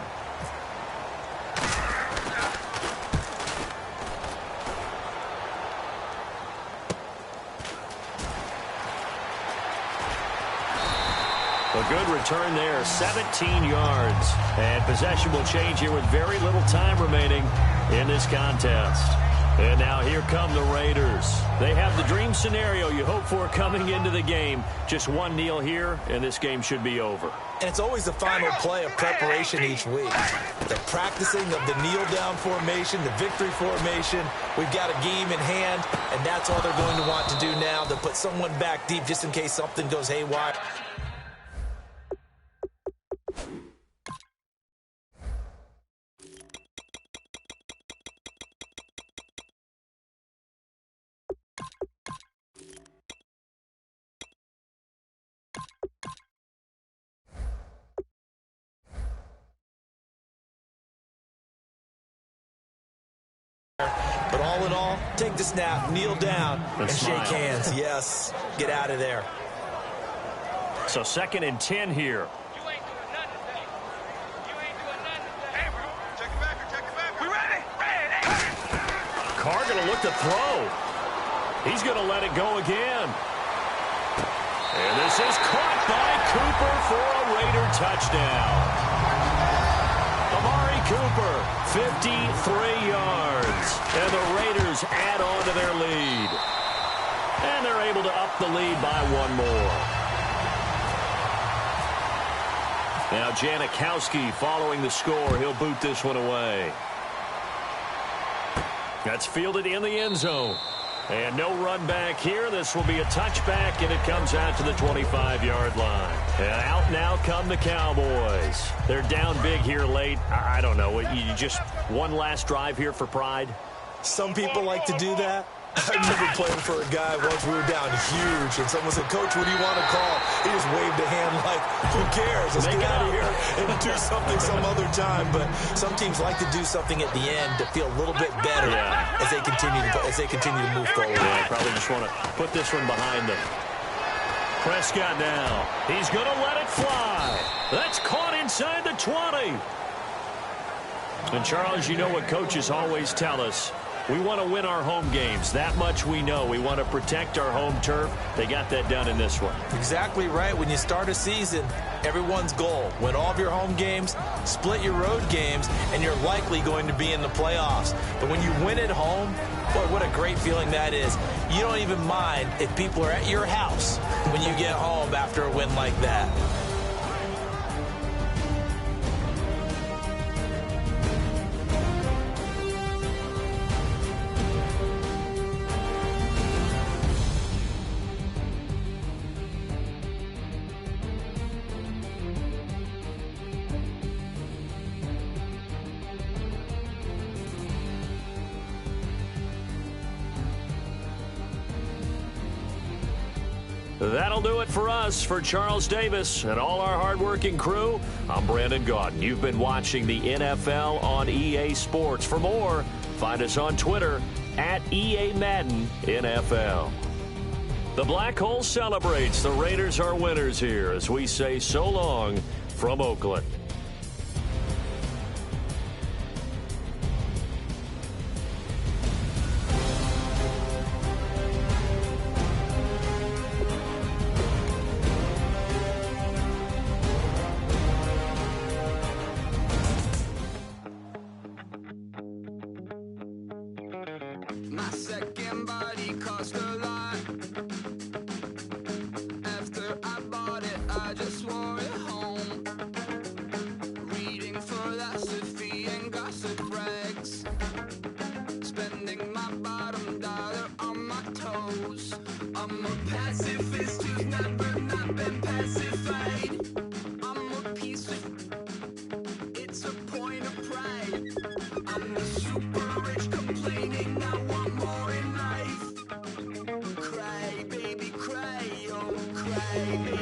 A good return there, 17 yards. And possession will change here with very little time remaining in this contest. And now here come the Raiders. They have the dream scenario you hope for coming into the game. Just one kneel here, and this game should be over. And it's always the final play of preparation each week. The practicing of the kneel-down formation, the victory formation. We've got a game in hand, and that's all they're going to want to do now, to put someone back deep just in case something goes haywire. But all in all, take the snap, kneel down, and shake hands. Yes, get out of there. So 2nd and 10 here. You ain't doing nothing today. You ain't doing nothing today. Hey, bro, check it back. We ready? Ready. Carr going to look to throw. He's going to let it go again. And this is caught by Cooper for a Raider touchdown. Amari Cooper, 53 yards. And the Raiders add on to their lead. And they're able to up the lead by one more. Now Janikowski following the score. He'll boot this one away. That's fielded in the end zone. And no run back here. This will be a touchback, and it comes out to the 25-yard line. And out now come the Cowboys. They're down big here late. I don't know. You just one last drive here for pride? Some people like to do that. I remember playing for a guy once. We were down huge, and someone said, "Coach, what do you want to call?" He just waved a hand like, "Who cares? Let's get out of here and do something some other time." But some teams like to do something at the end to feel a little bit better as they continue to move forward. Yeah, probably just want to put this one behind them. Prescott now. He's going to let it fly. That's caught inside the 20. And Charles, you know what coaches always tell us. We want to win our home games. That much we know. We want to protect our home turf. They got that done in this one. Exactly right. When you start a season, everyone's goal: win all of your home games, split your road games, and you're likely going to be in the playoffs. But when you win at home, boy, what a great feeling that is. You don't even mind if people are at your house when you get home after a win like that. That'll do it for us. For Charles Davis and all our hardworking crew, I'm Brandon Gaudin. You've been watching the NFL on EA Sports. For more, find us on Twitter at EA Madden NFL. The Black Hole celebrates. The Raiders are winners here as we say so long from Oakland. My second body cost a lot. After I bought it, I just wore it home. Reading philosophy and gossip rags. Spending my bottom dollar on my toes. I'm a pacifist who's never not been pacified. I'm a piece of... It's a point of pride. I'm the super rich complaining I want more in life. baby.